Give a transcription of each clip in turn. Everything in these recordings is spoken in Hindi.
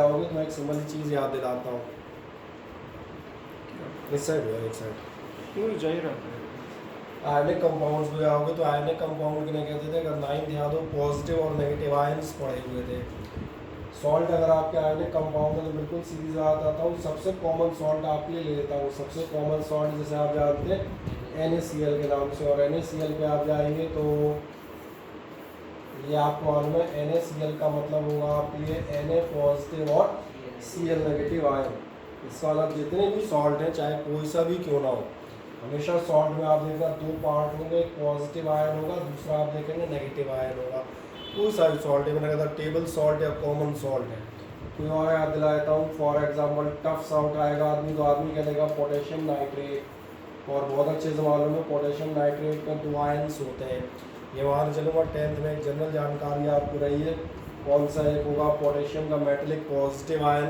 आओगे तो मैं एक सिंपल चीज़ याद दिलाता हूँ। इस साइड है, एक साइड क्यों जा ही रहा है। आयनिक कंपाउंड्स में आओगे तो आयनिक कंपाउंड किन्हें कहते थे? अगर 9th याद हो, पॉजिटिव और नेगेटिव आयंस पढ़े हुए थे। सॉल्ट अगर आपके आयनिक कंपाउंड है तो बिल्कुल सीधी सी बात आता हूँ, सबसे कॉमन सॉल्ट आपके लिए ले लेता हूँ। सबसे कॉमन सॉल्ट जैसे आप जानते हैं NaCl के नाम से, और NaCl पे आप जाएंगे तो ये आपको मालूम है NaCl का मतलब होगा आपके लिए Na पॉजिटिव और Cl नेगेटिव आयन। इसका मतलब जितने भी सॉल्ट हैं चाहे कोई सा भी क्यों ना हो, हमेशा सॉल्ट में आप देखना दो पार्ट होंगे, एक पॉजिटिव आयन होगा, दूसरा आप देखेंगे नेगेटिव आयन होगा। कोई सा भी सॉल्ट है, मैंने कहा था टेबल सॉल्ट या कॉमन सॉल्ट है। कोई और याद दिला देता हूँ, फॉर एग्जाम्पल टफ सा उठाएगा आदमी तो आदमी कह देगा पोटेशियम नाइट्रेट, और बहुत अच्छे से मालूम है पोटेशियम नाइट्रेट में 2 आयन्स होते हैं। ये मान चलूँगा 10th में एक जनरल जानकारी आपको रही है। कौन सा? एक होगा पोटेशियम का मेटलिक पॉजिटिव आयन,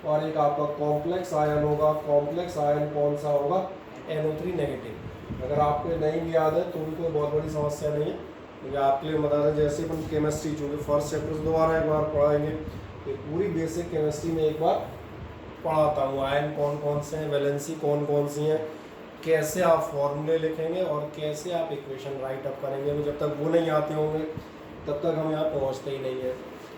और एक आपका कॉम्प्लेक्स आयन होगा। कॉम्प्लेक्स आयन कौन सा होगा? NO3 negative. अगर आपको नहीं भी याद है तो भी कोई बहुत बड़ी समस्या नहीं है, क्योंकि आपके लिए बता दें जैसे अपन केमिस्ट्री चूँकि फर्स्ट चैप्टर दोबारा एक बार पढ़ाएंगे, ये पूरी बेसिक केमिस्ट्री में एक बार पढ़ाता हूँ। आयन कौन कौन से हैं, वैलेंसी कौन कौन सी हैं, कैसे आप फॉर्मूले लिखेंगे और कैसे आप इक्वेशन राइट अप करेंगे। जब तक वो नहीं आते होंगे तब तक हम यहाँ पहुँचते ही नहीं है।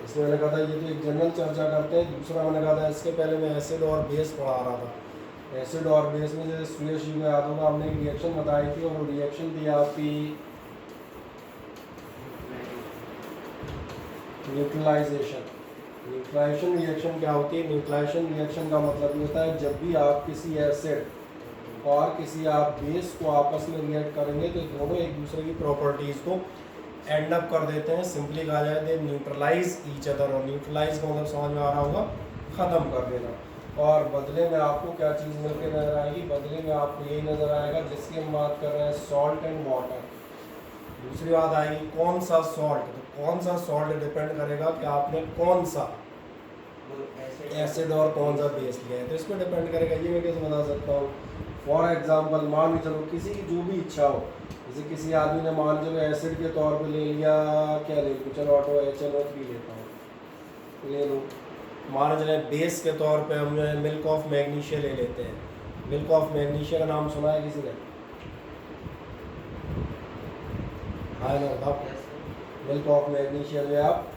इसलिए मैंने कहा था ये तो एक जनरल चर्चा करते हैं। दूसरा मैंने कहा था इसके पहले मैं एसिड और बेस पढ़ा रहा था। एसिड और बेस में जैसे सुरेश जी को याद होगा, हमने एक रिएक्शन बताई थी और वो रिएक्शन थी आपकी न्यूट्रलाइजेशन। न्यूट्रलाइजेशन रिएक्शन क्या होती है? न्यूट्रलाइजेशन रिएक्शन का मतलब ये होता है जब भी आप किसी एसिड और किसी आप बेस को आपस में रिएक्ट करेंगे तो दोनों एक दूसरे की प्रॉपर्टीज़ को एंड अप कर देते हैं। सिंपली कहा जाए दे न्यूट्रलाइज ईच अदर, और न्यूट्रलाइज का मतलब समझ में आ रहा होगा ख़त्म कर देना। और बदले में आपको क्या चीज़ मिल के नजर आएगी? बदले में आपको यही नज़र आएगा जिसकी हम बात कर रहे हैं, सॉल्ट एंड वाटर। दूसरी बात आएगी कौन सा सॉल्ट, तो कौन सा सॉल्ट डिपेंड करेगा कि आपने कौन सा एसिड और कौन सा बेस लिया है, तो इस पर डिपेंड करेगा। ये मैं कैसे बता सकता हूँ? फॉर एग्जाम्पल मान के चलो किसी की जो भी इच्छा हो, जैसे किसी आदमी ने मान चलो एसिड के तौर पे ले लिया, क्या ले लूँ, चलो ऑटो HNO3 लेता हूँ, ले लो। मान चले बेस के तौर पे हम जो है मिल्क ऑफ मैग्नीशिया ले लेते हैं। मिल्क ऑफ मैग्नीशिया का नाम सुना है किसी ने? हाँ ना, बताओ। मिल्क ऑफ मैग्नीशिया जो है आप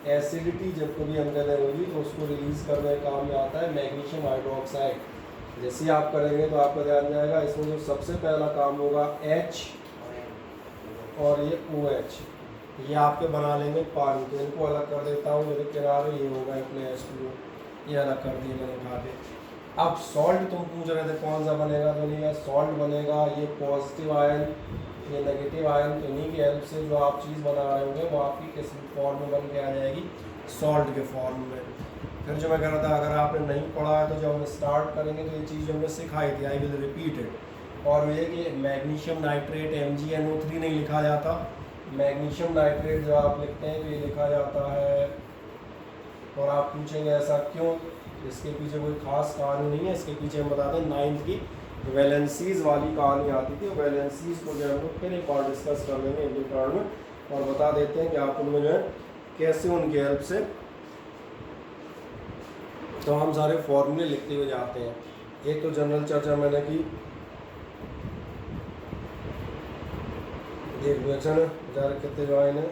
एसिडिटी जब कभी हम कहते होगी तो उसको रिलीज़ करने का काम में आता है मैग्नीशियम हाइड्रोक्साइड। जैसे आप करेंगे तो आपका ध्यान जाएगा, इसमें जो सबसे पहला काम होगा H और ये OH, ये आपके बना लेंगे पानी। तो इनको अलग कर देता हूँ, मेरे किनारे ये होगा अपने H2O, ये अलग कर दिए मैंने उठा के। अब सॉल्ट तुम पूछ रहे थे कौन सा बनेगा, तो नहीं है सॉल्ट बनेगा ये पॉजिटिव आयन, ये नेगेटिव आयन। तो इन्हीं की हेल्प से जो आप चीज़ बना रहे होंगे वो आपकी किस फॉर्म में बन के आ जाएगी? सॉल्ट के फॉर्म में। फिर जो मैं कह रहा था, अगर आपने नहीं पढ़ा है तो जब हम स्टार्ट करेंगे तो ये चीज़ हमने सिखाई थी, आई विल रिपीट इट। और ये कि मैग्नीशियम नाइट्रेट MgNO3 नहीं लिखा जाता, मैग्नीशियम नाइट्रेट जो आप लिखते हैं तो ये लिखा जाता है। और आप पूछेंगे ऐसा क्यों? इसके पीछे कोई खास कहानी नहीं है, इसके पीछे हम बताते हैं 9th की वैलेंसीज वाली कहानी आती थी। वैलेंसीज को जो है हम लोग फिर एक और डिस्कस कर लेंगे एक दो में, और बता देते हैं कि आप उनमें जो है कैसे उनकी हेल्प से तो हम सारे फॉर्मूले लिखते हुए जाते हैं। एक तो जनरल चर्चा मैंने की, एक रिएक्शन है बेचारे कितने जो आए हैं,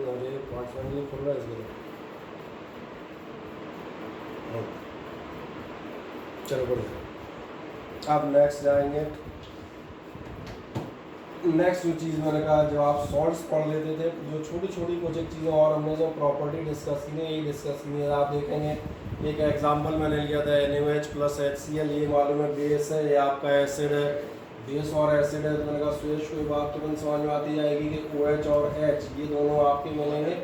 अरे 5 मिनट नहीं खुल रहा है इसलिए। चलो बढ़िया, अब नेक्स्ट जाएंगे। नेक्स्ट जो चीज़ मैंने कहा, जब आप सॉल्ट्स पढ़ लेते थे जो छोटी छोटी कुछ एक चीज़ें और हमने जो प्रॉपर्टी डिस्कस की है यही डिस्कस की है। आप देखेंगे एक एग्जांपल मैंने लिया था NaOH प्लस HCl, ये मालूम है बेस है, ये आपका एसिड है। बेस और एसिड है तो मैंने कहा सुरेश कोई बात तुरंत समझ में आती जाएगी कि OH और H ये दोनों आपके मिलेंगे,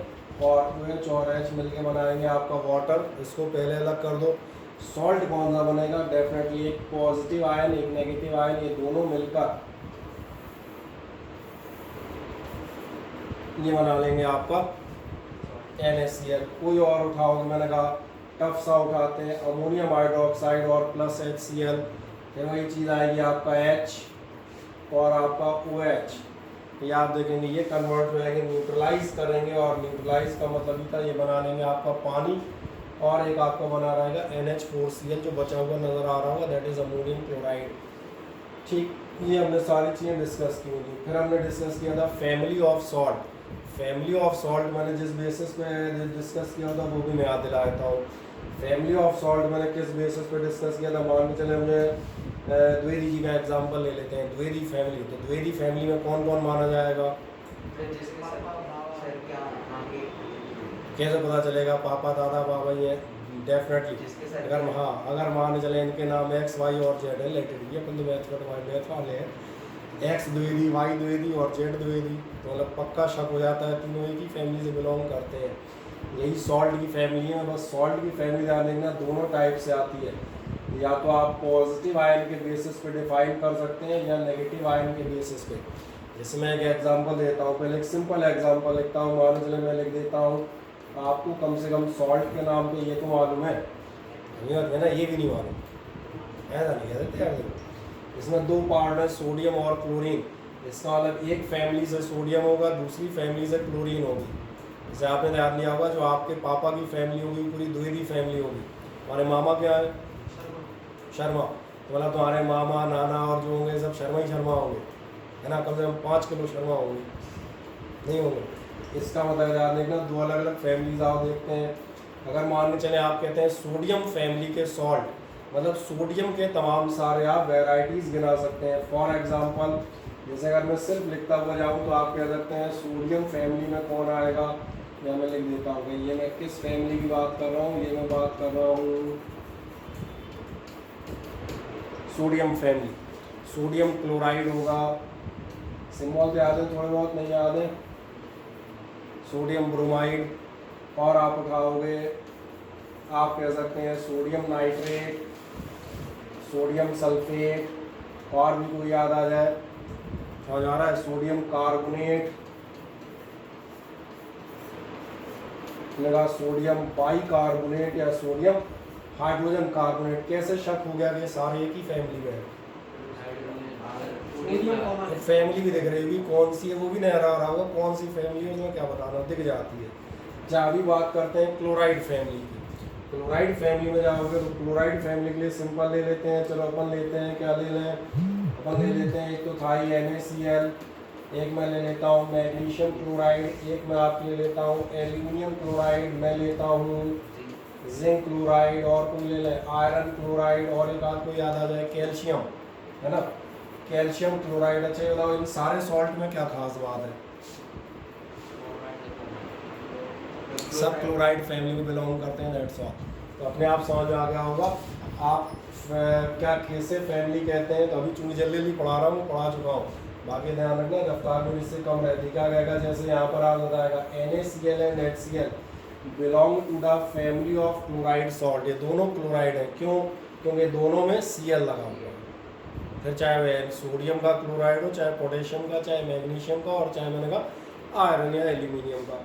और OH और H मिलके बनाएंगे आपका वाटर। इसको पहले अलग कर दो। सॉल्ट कौन सा बनेगा? डेफिनेटली एक पॉजिटिव आयन एक नेगेटिव आयन, ये दोनों मिलकर ये बना लेंगे आपका NaCl। कोई और उठाओगे, मैंने कहा टफ सा उठाते हैं, अमोनियम हाइड्रोक्साइड और प्लस HCl, फिर वही चीज़ आएगी आपका H और आपका OH। ये आप देखेंगे ये कन्वर्ट हो जाएंगे, न्यूट्रलाइज करेंगे, और न्यूट्रलाइज का मतलब ही था ये बना लेंगे आपका पानी। और एक आपका बना रहेगा NH4Cl जो बचा हुआ नज़र आ रहा होगा, दैट इज़ अमोनियम क्लोराइड। ठीक, ये हमने सारी चीज़ें डिस्कस की होंगी। फिर हमने डिस्कस किया था family of salt. Family of salt मैंने जिस बेसिस पे डिस्कस किया था वो भी मैं याद दिला देता हूँ। फैमिली ऑफ सॉल्ट मैंने किस बेसिस पे डिस्कस किया था, मान के चले हमने द्विवेदी जी का एग्जांपल ले लेते हैं, द्विवेदी फैमिली। तो द्विवेदी फैमिली में कौन कौन माना जाएगा, कैसे पता चलेगा, पापा दादा बाबा ही है डेफिनेटली। अगर मान चले इनके नाम X Y और Z है, लेटेड ये अपन तो मैथ वाले हैं, X द्विवेदी, Y द्विवेदी और Z द्विवेदी, तो मतलब पक्का शक हो जाता है तीनों एक ही फैमिली से बिलोंग करते हैं। यही सॉल्ट की फैमिली है। बस सॉल्ट की फैमिली ध्यान देखना दोनों टाइप से आती है, या तो आप पॉजिटिव आयन के बेसिस पे डिफाइन कर सकते हैं या नेगेटिव आयन के बेसिस पे। जैसे मैं एक एग्जांपल देता हूँ, पहले एक सिंपल एग्जांपल लिखता हूँ। मान चले मैं लिख देता हूँ, आपको कम से कम सॉल्ट के नाम पे ये तो मालूम है ना, ये भी नहीं मालूम, ऐसा नहीं कह सकते यार। इसमें दो पार्ट है, सोडियम और क्लोरीन। इसका मतलब एक फैमिली से सोडियम होगा, दूसरी फैमिली से क्लोरीन होगी। जैसे आपने ध्यान दिया होगा, जो आपके पापा की फैमिली होगी पूरी द्विवेदी फैमिली होगी। हमारे मामा क्या है, शर्मा, तो मतलब तुम्हारे मामा नाना और जो होंगे सब शर्मा ही शर्मा होंगे, है ना। कम से कम 5 किलो शर्मा होंगे, नहीं होंगे। इसका मतलब ध्यान देखना, दो अलग अलग फैमिलीज आप देखते हैं। अगर मान के चले आप कहते हैं सोडियम फैमिली के सॉल्ट, मतलब सोडियम के तमाम सारे आप वेराइटीज़ गिना सकते हैं। फॉर एग्जांपल, जैसे अगर मैं सिर्फ लिखता हुआ जाऊँ तो आप कह सकते हैं सोडियम फैमिली में कौन आएगा, या मैं लिख देता हूँ कि ये मैं किस फैमिली की बात कर रहा हूँ, ये मैं बात कर रहा हूँ सोडियम फैमिली। सोडियम क्लोराइड होगा, सिंबल तो याद है थोड़े बहुत, नहीं याद है, सोडियम ब्रोमाइड। और आप उठाओगे, आप कह सकते हैं सोडियम नाइट्रेट, सोडियम सल्फेट, और भी कोई याद आ जाए, समझ आ रहा है, सोडियम कार्बोनेट, लगा सोडियम बाइकार्बोनेट या सोडियम हाइड्रोजन कार्बोनेट। कैसे शक हो गया कि सारे एक ही फैमिली में है, फैमिली भी दिख रही होगी, कौन सी है वो भी नजर आ रहा होगा, कौन सी फैमिली है उसमें क्या बताना, दिख जाती है। अच्छा, अभी बात करते हैं क्लोराइड फैमिली की। क्लोराइड फैमिली में जाओगे तो क्लोराइड फैमिली के लिए सिंपल ले लेते हैं। चलो अपन लेते हैं, क्या ले लें, अपन ले लेते हैं, एक तो था ही NaCl, एक मैं ले लेता हूँ मैग्नीशियम क्लोराइड, एक मैं आपके ले लेता हूँ एल्यूमिनियम क्लोराइड, मैं लेता हूँ जिंक क्लोराइड, और कोई ले लें आयरन क्लोराइड, और एक आपको याद आ जाए कैल्शियम, है ना, कैल्शियम क्लोराइड। अच्छा ये बताओ इन सारे सॉल्ट में क्या खास बात है, सब क्लोराइड फैमिली में बिलोंग करते हैं, दैट्स ऑल। तो अपने आप समझ में आ गया होगा आप क्या कैसे फैमिली कहते हैं। तो अभी चूंकि जल्दी जल्दी पढ़ा रहा हूँ, पढ़ा चुका हूँ, बाकी ध्यान रखना रफ्तार में इससे कम रहती। क्या कहेगा, जैसे यहाँ पर आप बताएगा NaCl and HCl belong to the family of chloride salt. ये दोनों क्लोराइड है, क्यों, क्योंकि दोनों में Cl लगा हुआ है। फिर चाहे वह सोडियम का क्लोराइड हो, चाहे पोटेशियम का, चाहे मैग्नीशियम का, और चाहे मैंने कहा आयरन या एल्यूमिनियम का।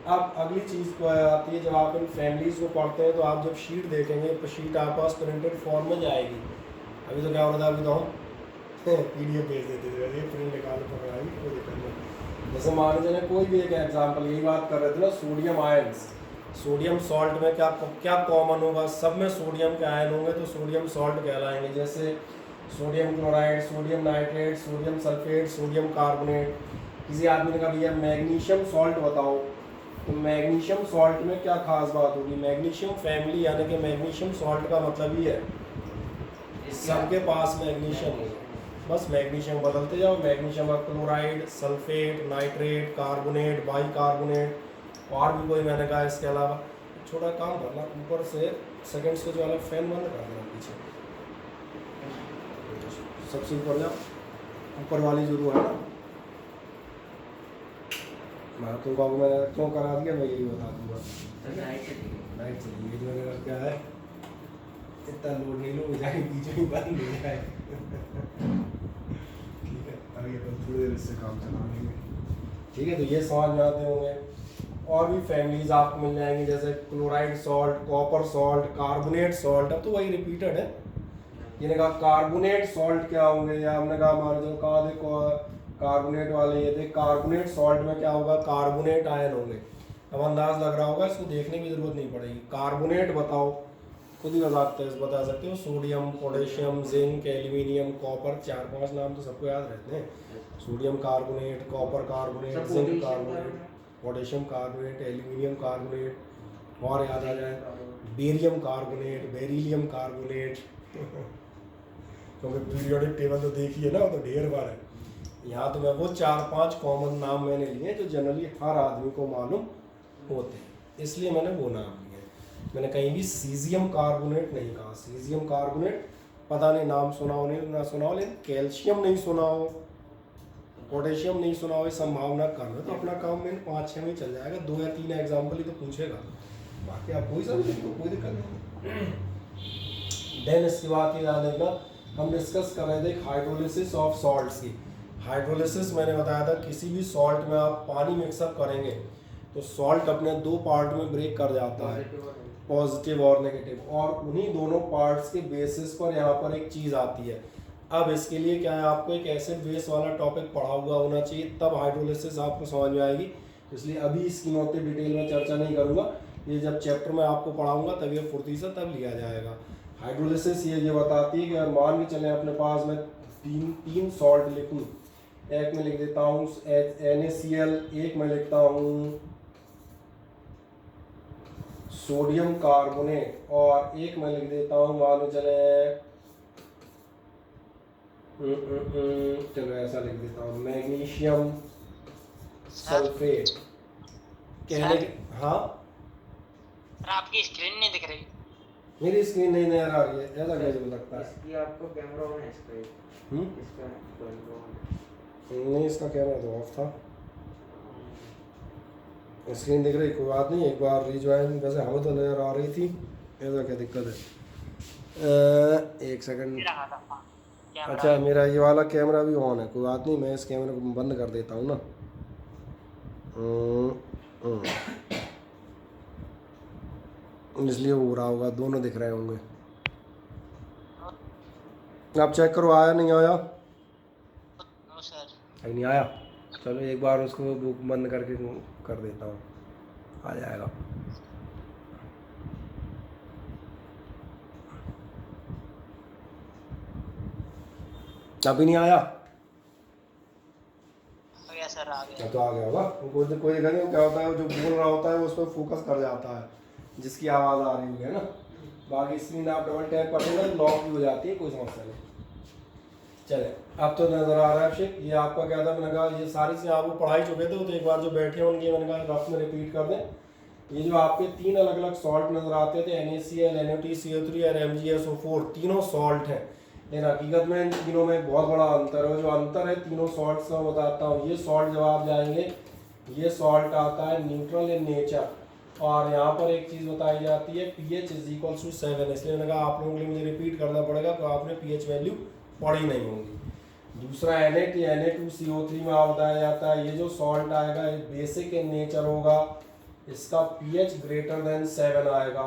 अब अगली चीज़ को आती है, जब आप इन फैमिलीज़ को पढ़ते हैं तो आप जब शीट देखेंगे तो शीट आपके पास प्रिंटेड फॉर्म में जाएगी। अभी तो क्या हो रहा था, अभी तो हम PDF भेज देते थे, वैसे प्रिंट निकाल कर आएगी, कोई दिक्कत नहीं। जैसे मान लीजिए कोई भी एक एग्जाम्पल, यही बात कर रहे थे ना, सोडियम आयन्स। सोडियम सॉल्ट में क्या क्या कॉमन होगा, सब में सोडियम के आयन होंगे तो सोडियम सॉल्ट कहलाएंगे। जैसे sodium chloride, sodium nitrate, sodium sulphate, sodium carbonate. किसी आदमी ने कहा भैया मैग्नीशियम सॉल्ट बताओ, तो मैग्नीशियम सॉल्ट में क्या खास बात होगी, मैग्नीशियम फैमिली यानी कि मैग्नीशियम सॉल्ट का मतलब ही है सबके पास मैग्नीशियम है, बस मैग्नीशियम बदलते जाओ। मैग्नीशियम का chloride, sulphate, nitrate, carbonate, bicarbonate, और भी कोई मैंने कहा। इसके अलावा छोटा काम करना, ऊपर से सेकंड स्विच वाला फैन बंद कर देना, पीछे सबसे ऊपर जाओ, ऊपर वाली जो है ना, मैं तुमको मैंने क्यों करा दिया मैं यही बता दूंगा। लाइट चलिए, जो मैंने क्या है, इतना लोड नहीं लो, जाए बीच में बंद हो जाए। ठीक है, अभी अपन थोड़ी देर इससे काम चला लेंगे। ठीक है, तो ये समझ में आते होंगे। और भी फैमिलीज आपको मिल जाएंगी, जैसे chloride salt, copper salt, carbonate salt. अब तो वही रिपीटेड है। ये कहा कार्बोनेट सॉल्ट क्या होंगे, या हमने कहा मान लो कहा देखो कार्बोनेट वाले, ये थे कार्बोनेट सॉल्ट में क्या होगा, कार्बोनेट आयन होंगे। अब अंदाज लग रहा होगा, इसको देखने की जरूरत नहीं पड़ेगी। कार्बोनेट बताओ, खुद ही बता सकते हो। Sodium, potassium, zinc, aluminium, copper, 4-5 नाम तो सबको याद रहते हैं। Sodium carbonate, copper carbonate, zinc carbonate, potassium carbonate, aluminium carbonate, और याद आ जाए बेरियम कार्बोनेट, बेरिलियम कार्बोनेट क्योंकि पीरियोडिक टेबल तो देखिए ना, वो तो ढेर बार है। यहाँ तो मैं वो 4-5 कॉमन नाम मैंने लिए जो जनरली हर आदमी को मालूम होते हैं, इसलिए मैंने वो नाम लिए। मैंने कहीं भी सीजियम कार्बोनेट नहीं कहा। सीजियम कार्बोनेट पता नहीं नाम सुना हो नहीं ना सुना हो, लेकिन कैल्शियम नहीं सुना हो, पोटेशियम नहीं सुना हो, संभावना कम है। तो अपना काम में 5-6 में चल जाएगा। 2 या 3 एग्जाम्पल ही तो पूछेगा, बाकी आप कोई सा भी लिख लो, कोई दिक्कत नहीं। देन इसके बाद ये याद रखना, हम डिस्कस कर रहे थे हाइड्रोलिसिस ऑफ सॉल्ट्स की। हाइड्रोलिसिस मैंने बताया था, किसी भी सॉल्ट में आप पानी मिक्सअप करेंगे तो सॉल्ट अपने 2 पार्ट में ब्रेक कर जाता है, पॉजिटिव और नेगेटिव, और उन्हीं दोनों पार्ट्स के बेसिस पर यहाँ पर एक चीज़ आती है। अब इसके लिए क्या है, आपको एक एसिड बेस वाला टॉपिक पढ़ा हुआ होना चाहिए, तब हाइड्रोलिसिस आपको समझ में आएगी। इसलिए अभी इसकी नोट डिटेल में चर्चा नहीं करूँगा, ये जब चैप्टर में आपको पढ़ाऊँगा तब ये फुर्ती से तब लिया जाएगा। हाइड्रोलिसिस ये बताती है कि अगर मान के चलें अपने पास में तीन सॉल्ट लिखूँ, एक में लिख देता हूँ NaCl, एक में लिखता हूँ सोडियम कार्बोनेट, और एक में लिख देता हूँ मान के चले चलो ऐसा लिख देता हूँ मैग्नीशियम सल्फेट। कहने के हाँ सर आपकी स्क्रीन नहीं दिख रही। मेरी स्क्रीन नहीं नजर आ रही है, ऐसा कैसे हो सकता है? इसकी आपको कैमरा ऑन है इसका इसका कैमरा ऑन नहीं, इसका कैमरा तो ऑफ था। स्क्रीन दिख रही, कोई बात नहीं, एक बार रिज्वाइन, वैसे हमें तो नज़र आ रही थी, ऐसा क्या दिक्कत है? एक सेकंड। अच्छा, मेरा ये वाला कैमरा भी ऑन है, कोई बात नहीं, मैं इस कैमरे को बंद कर देता हूँ ना। इसलिए वो हो रहा होगा, दोनों दिख रहे होंगे। आप चेक करो, आया नहीं आया? सर नहीं आया, चलो एक बार उसको बुक बंद करके कर देता हूँ, आ जाएगा। अभी नहीं आया? सर आ गया। तो आ गया होगा। कोई दिक्कत नहीं, क्या होता है जो बोल रहा होता है उस पर फोकस कर जाता है, जिसकी आवाज़ आ रही है ना। बाकी स्क्रीन आप डबल टैप कर देंगे लॉक भी हो जाती है, कोई समस्या नहीं। चले, अब तो नज़र आ रहा है अभिषेक, ये आपका क्या था, मैंने कहा ये सारी चीज़ें आपको पढ़ाई चुके थे, तो एक बार जो बैठे होंगे मैंने कहा रफ में रिपीट कर दें। ये जो आपके 3 अलग अलग सॉल्ट नज़र आते थे, NaCl, NaOTCO3 और MgSO4, तीनों सॉल्ट हैं, लेकिन हकीकत में इन तीनों में बहुत बड़ा अंतर है। जो अंतर है तीनों सॉल्ट्स का बताता हूँ। ये सॉल्ट जब आप जाएंगे, ये सॉल्ट आता है न्यूट्रल इन नेचर, और यहाँ पर एक चीज़ बताई जाती है pH = 7, इसलिए मैंने कहा आप लोगों के लिए मुझे रिपीट करना पड़ेगा, तो आपने pH वैल्यू पढ़ी नहीं होंगी। दूसरा Na2CO3 में आप बताया जाता है, ये जो सॉल्ट आएगा ये बेसिक इन नेचर होगा, इसका pH > 7 आएगा।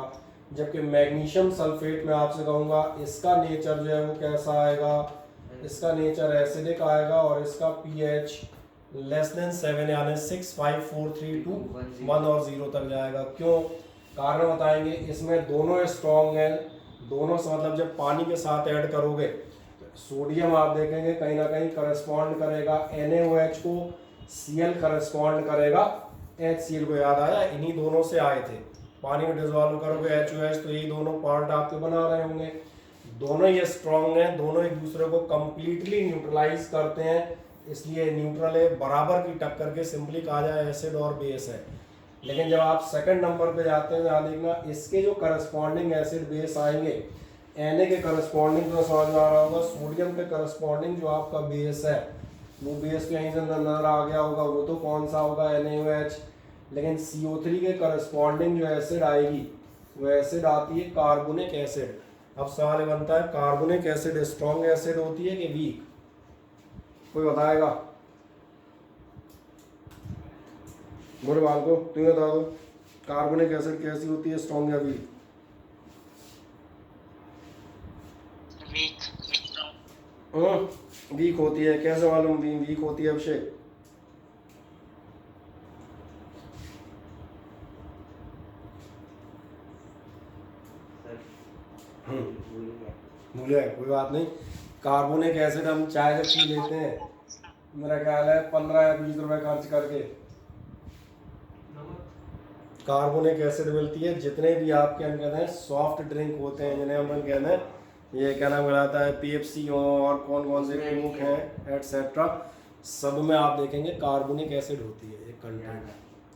जबकि मैग्नीशियम सल्फेट में आपसे कहूँगा इसका नेचर जो है वो कैसा आएगा, इसका नेचर एसिडिक आएगा, और इसका pH <7 यानी 6, 5, 4, 3, 2, 1 और 0 तक जाएगा। क्यों, कारण बताएंगे। इसमें दोनों स्ट्रॉन्ग हैं, दोनों से मतलब जब पानी के साथ ऐड करोगे सोडियम आप देखेंगे कहीं ना कहीं करस्पॉन्ड करेगा NaOH को, Cl करस्पॉन्ड करेगा HCl को। याद आया, इन्हीं दोनों से आए थे। पानी में डिजोल्व करोगे HOH तो यही दोनों पार्ट आपके बना रहे होंगे। दोनों ये स्ट्रॉन्ग हैं, दोनों एक दूसरे को कंप्लीटली न्यूट्रलाइज करते हैं, इसलिए न्यूट्रल है, बराबर की टक्कर के सिंपली कहा जाए एसिड और बेस है। लेकिन जब आप सेकंड नंबर पे जाते हैं, यहाँ देखना इसके जो करस्पॉन्डिंग एसिड बेस आएंगे, Na के करस्पॉन्डिंग तो समझ में आ रहा होगा, सोडियम के करस्पॉन्डिंग जो आपका बेस है वो बेस कहीं से नजर आ गया होगा, वो तो कौन सा होगा, NaOH। लेकिन CO3 के करस्पॉन्डिंग जो एसिड आएगी वो एसिड आती है कार्बोनिक एसिड। अब सवाल बनता है कार्बोनिक एसिड स्ट्रॉन्ग एसिड होती है कि वीक, कोई बताएगा? बोले बाल को तुम बता दो, कार्बोनिक एसिड कैसी होती है, स्ट्रॉन्ग या वीक? वीक होती है। कैसे मालूम वीक होती है अभिषेक? भूल गए, कोई बात नहीं। कार्बोनिक एसिड हम चाय जब पी लेते हैं, मेरा ख्याल है 15 या 20 रुपए खर्च करके कार्बोनिक एसिड मिलती है। जितने भी आपके हम कहते हैं सॉफ्ट ड्रिंक होते हैं, जिन्हें हम कहते हैं, ये क्या नाम कहलाता है, पेप्सी हो और कौन कौन से कोक हैं एटसेट्रा, सब में आप देखेंगे कार्बोनिक एसिड होती है एक कंटेंट।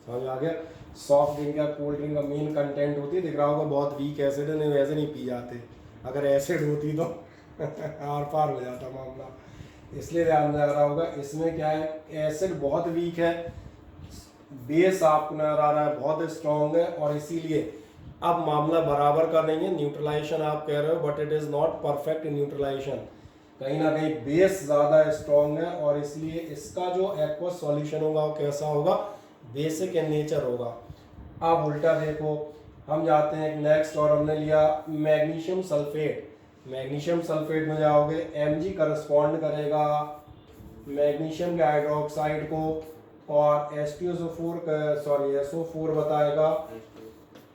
समझ आ गया? सॉफ्ट ड्रिंक या कोल्ड ड्रिंक का मेन कंटेंट होती है, दिख रहा होगा बहुत वीक एसिड है, नहीं वैसे नहीं पी जाते। अगर एसिड होती तो आर पार हो जाता मामला, इसलिए ध्यान में आ रहा होगा। इसमें क्या है, एसिड बहुत वीक है, बेस आपको नजर आ रहा है बहुत स्ट्रॉन्ग है, और इसीलिए अब मामला बराबर का नहीं है। न्यूट्रलाइजेशन आप कह रहे हो, but it is not perfect neutralisation. कहीं ना कहीं बेस ज़्यादा स्ट्रॉन्ग है, और इसलिए इसका जो एक्वस सॉल्यूशन होगा वो कैसा होगा, बेसिक इन नेचर होगा। अब उल्टा देखो, हम जाते हैं नेक्स्ट, और हमने लिया मैग्नीशियम सल्फेट। मैग्नीशियम सल्फेट में जाओगे, Mg करस्पॉन्ड करेगा मैग्नीशियम के हाइड्रोक्साइड को, और SO4 बताएगा।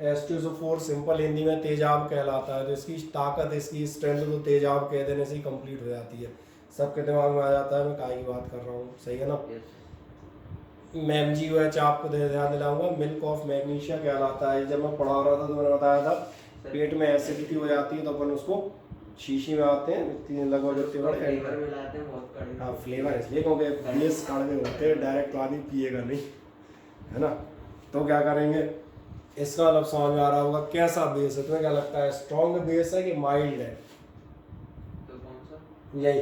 H2SO4 सिंपल हिंदी में तेजाब कहलाता है, तो इसकी ताकत, इसकी स्ट्रेंथ तो तेजाब कह देने से ही कंप्लीट हो जाती है। सबके दिमाग में आ जाता है मैं काय की बात कर रहा हूँ, सही है ना। MgOH आपको ध्यान दिलाऊंगा, मिल्क ऑफ मैग्नीशिया कहलाता है। जब मैं पढ़ा रहा था तो मैंने बताया था पेट में एसिडिटी हो जाती है तो अपन उसको शीशी में आते हैं, इतनी लगभग इतने बड़े फ्लेवर मिलाते हैं, बहुत कड़वे। हाँ, फ्लेवर इसलिए क्योंकि बेस कड़वे होते हैं, डायरेक्ट तो आदमी पिएगा नहीं, है ना। तो क्या करेंगे, इसका मतलब समझ में आ रहा होगा कैसा बेस है। तुम्हें क्या लगता है, स्ट्रॉन्ग बेस है कि माइल्ड है? तो कौन सा? यही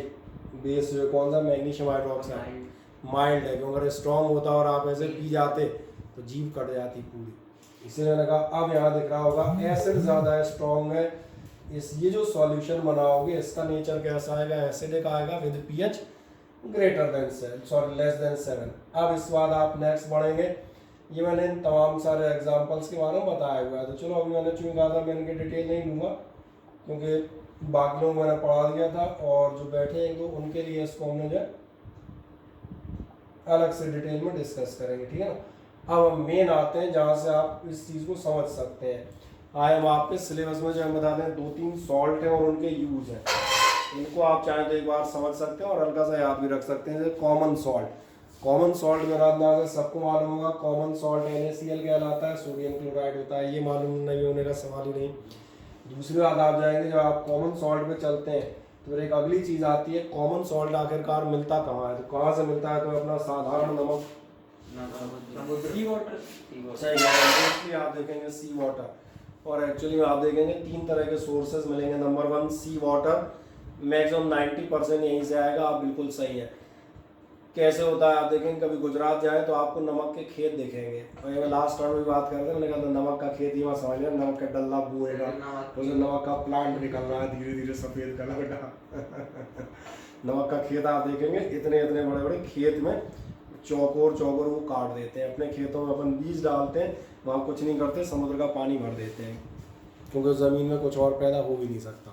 बेस जो कौन सा, मैग्नीशियम हाइड्रोक्साइड माइल्ड है, क्योंकि अगर स्ट्रॉन्ग होता और आप ऐसे पी जाते तो जीभ कट जाती पूरी। इसलिए मैंने कहा, अब यहाँ दिख रहा होगा एसिड ज़्यादा स्ट्रॉन्ग है। ये जो सॉल्यूशन बनाओगे इसका नेचर कैसा आएगा, एसिडिक आएगा with pH greater than less than 7। अब इस बाद आप नेक्स्ट बढ़ेंगे। ये मैंने इन तमाम सारे एग्जांपल्स के बारे में बताया हुआ है, तो चलो अभी मैंने चूँ कहा था मैं इनकी डिटेल नहीं लूँगा, क्योंकि बाकी लोग मैंने पढ़ा दिया था, और जो बैठे हैं तो उनके लिए इसको हमने जो अलग से डिटेल में डिस्कस करेंगे, ठीक है ना। अब हम मेन आते हैं जहाँ से आप इस चीज़ को समझ सकते हैं। आए हम आपके सिलेबस में जो हम बताते हैं 2-3 सॉल्ट हैं और उनके यूज हैं, इनको आप चाहें तो एक बार समझ सकते हैं और हल्का सा याद भी रख सकते हैं। जैसे कॉमन सॉल्ट मेरा अंदाजा सबको मालूम होगा, कॉमन सॉल्ट NaCl कहलाता है, सोडियम क्लोराइड होता है, ये मालूम नहीं होने का सवाल ही नहीं। दूसरी बात आप जाएंगे, जब आप कॉमन सॉल्ट पे चलते हैं तो फिर एक अगली चीज़ आती है, कॉमन सॉल्ट आखिरकार मिलता कहाँ है, तो कहाँ से मिलता है, तो अपना साधारण नमक, सी वाटर। सही है, आप देखेंगे सी वाटर, और एक्चुअली में आप देखेंगे 3 तरह के सोर्सेज मिलेंगे। नंबर 1 सी वाटर, मैक्सिमम 90% यहीं से आएगा, आप बिल्कुल सही है। कैसे होता है आप देखेंगे, कभी गुजरात जाए तो आपको नमक के खेत दिखेंगे, और ये मैं लास्ट टाइम भी बात कर रहा था, मैंने कहा था नमक का खेत, ये मैं समझ लिया नमक का डल्ला बोएगा, उसमें नमक का प्लांट निकल रहा है धीरे धीरे सफ़ेद कलर का नमक का खेत आप देखेंगे, इतने इतने बड़े बड़े खेत में चौकोर वो काट देते हैं। अपने खेतों में अपन बीज डालते हैं, वहाँ कुछ नहीं करते, समुद्र का पानी भर देते हैं, क्योंकि ज़मीन में कुछ और पैदा हो भी नहीं सकता।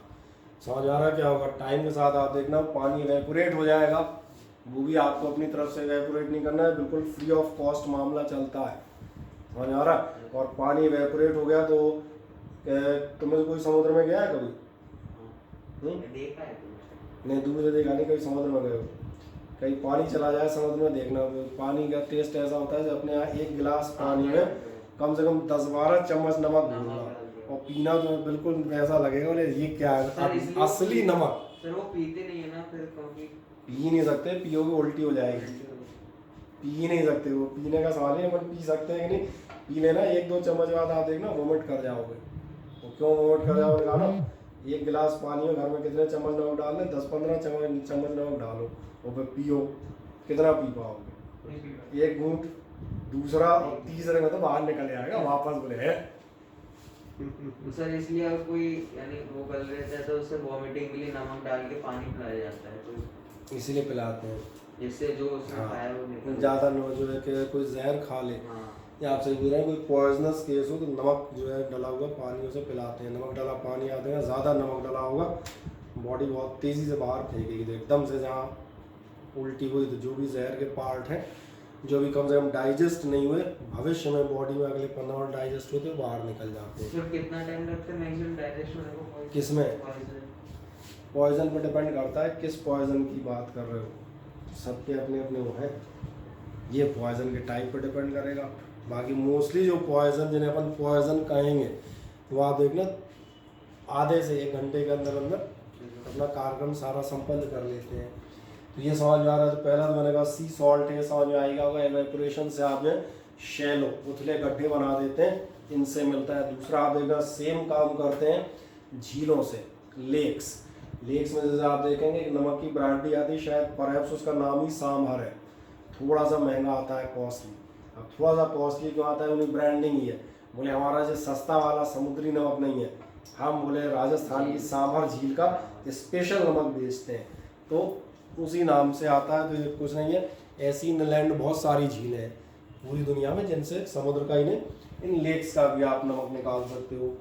समझ आ रहा है क्या होगा, टाइम के साथ आप देखना पानी इवेपोरेट हो जाएगा, वो भी आपको अपनी तरफ से इवेपोरेट नहीं करना है, बिल्कुल फ्री ऑफ कॉस्ट मामला चलता है। समझ आ रहा है। और पानी इवेपोरेट हो गया तो तुम्हें कोई समुद्र में गया है कभी? देखा है नहीं, दूर से देखा नहीं, कभी समुद्र में गए हो? कहीं पानी चला जाए समुद्र में, देखना पानी का टेस्ट ऐसा होता है, जब अपने यहाँ 1 गिलास पानी में कम से कम 10-12 चम्मच नमक घोलना, और पीना तो बिल्कुल ऐसा लगेगा ये क्या है, असली नमक। सर वो पीते नहीं है ना, फिर क्योंकि पी नहीं सकते, पियोगे उल्टी हो जाएगी, पी नहीं सकते, वो पीने का सवाल है, अपन पी सकते हैं कि नहीं, पी लेना 1-2 चम्मच बाद आप देखना वोमिट कर जाओगे। तो क्यों वोमिट कर जाओगे, कहा ना 1 गिलास पानी में घर में कितने चम्मच नमक डाल दें, 10-15 चम्मच नमक डालो और फिर पियो, कितना पी पाओगे? 1 घूंट, दूसरा और तीसरे में तो बाहर निकल जाएगा वापस, बोले है सर। इसलिए अगर कोई यानी वो कर लेता है तो उससे वॉमिटिंग के लिए नमक डाल के पानी पिलाया जाता है, तो इसीलिए पिलाते हैं, जिससे जो उसने खाया वो निकल ज़्यादा लोग जो है कि कोई जहर खा ले, या आपसे पूछ रहे हैं कोई पॉइजनस केस हो तो नमक जो है डला हुआ पानी उसे पिलाते हैं। नमक डला पानी आते हैं, ज़्यादा नमक डला होगा बॉडी बहुत तेज़ी से बाहर फेंकेगी, तो एकदम से जहाँ उल्टी हुई तो जो भी जहर के पार्ट हैं जो भी कम से कम डाइजेस्ट नहीं हुए, भविष्य में बॉडी में अगले 15 मिनट डाइजेस्ट होते वो बाहर निकल जाते हैं। सर कितना टाइम लगता है मैक्सिमम डाइजेस्ट होने को? किसमें? Poison? पॉइजन पर डिपेंड करता है किस पॉइजन की बात कर रहे हो, सबके अपने अपने वो हैं, ये पॉइजन के टाइप पर डिपेंड करेगा। बाकी मोस्टली जो पॉइजन जिन्हें अपन पॉइजन कहेंगे वो आप देखना आधे से 1 घंटे के अंदर अंदर अपना कार्यक्रम सारा संपन्न कर लेते हैं। तो ये समझ में आ रहा है। तो पहला तो मैंने कहा सी सॉल्ट है, समझ में आएगा होगा। एवेपोरेशन से आपने शैलो उथले गड्ढे बना देते हैं, इनसे मिलता है। दूसरा आप देखना सेम काम करते हैं झीलों से, लेक्स में जैसे आप देखेंगे एक नमक की ब्रांडी आती है, शायद परहैप्स उसका नाम ही सांभर है, थोड़ा सा महंगा आता है, कॉस्टली। अब थोड़ा सा कॉस्टली क्यों आता है, उन्हें ब्रांडिंग ही है। बोले हमारा जो सस्ता वाला समुद्री नमक नहीं है, हम बोले राजस्थान की सांभर झील का स्पेशल नमक बेचते हैं, तो उसी नाम से आता है। तो ये कुछ नहीं है, ऐसी इनलैंड बहुत सारी झीलें हैं पूरी दुनिया में जिनसे समुद्र का इन्हें इन लेक्स का भी आप नमक निकाल सकते हो।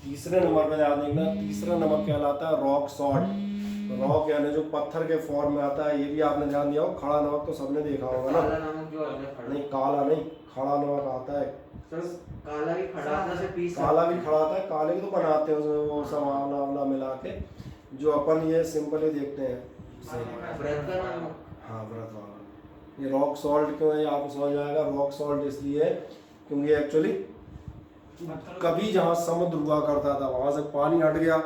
तीसरे नंबर पर ध्यान देखना, तीसरा नमक कहलाता है रॉक सॉल्ट। रॉक यानी जो पत्थर के फॉर्म में आता है, ये भी आपने ध्यान दिया हो। खड़ा नमक तो सबने देखा होगा ना? काला नमक जो आता है खड़ा? नहीं, काला नहीं, खड़ा नमक आता है। सर काला भी खड़ा आता है, पीस काला भी खड़ा आता है, काले की तो बनाते हैं उसमें वो सब आंवला आंवला मिला के, जो अपन ये सिंपल ही देखते हैं। व्रत का नमक? हाँ, व्रत वाला। ये रॉक सॉल्ट क्यों है, आपको समझ में आएगा। रॉक सॉल्ट इसलिए है क्योंकि एक्चुअली कभी जहाँ समुद्र हुआ करता था वहाँ से पानी हट गया,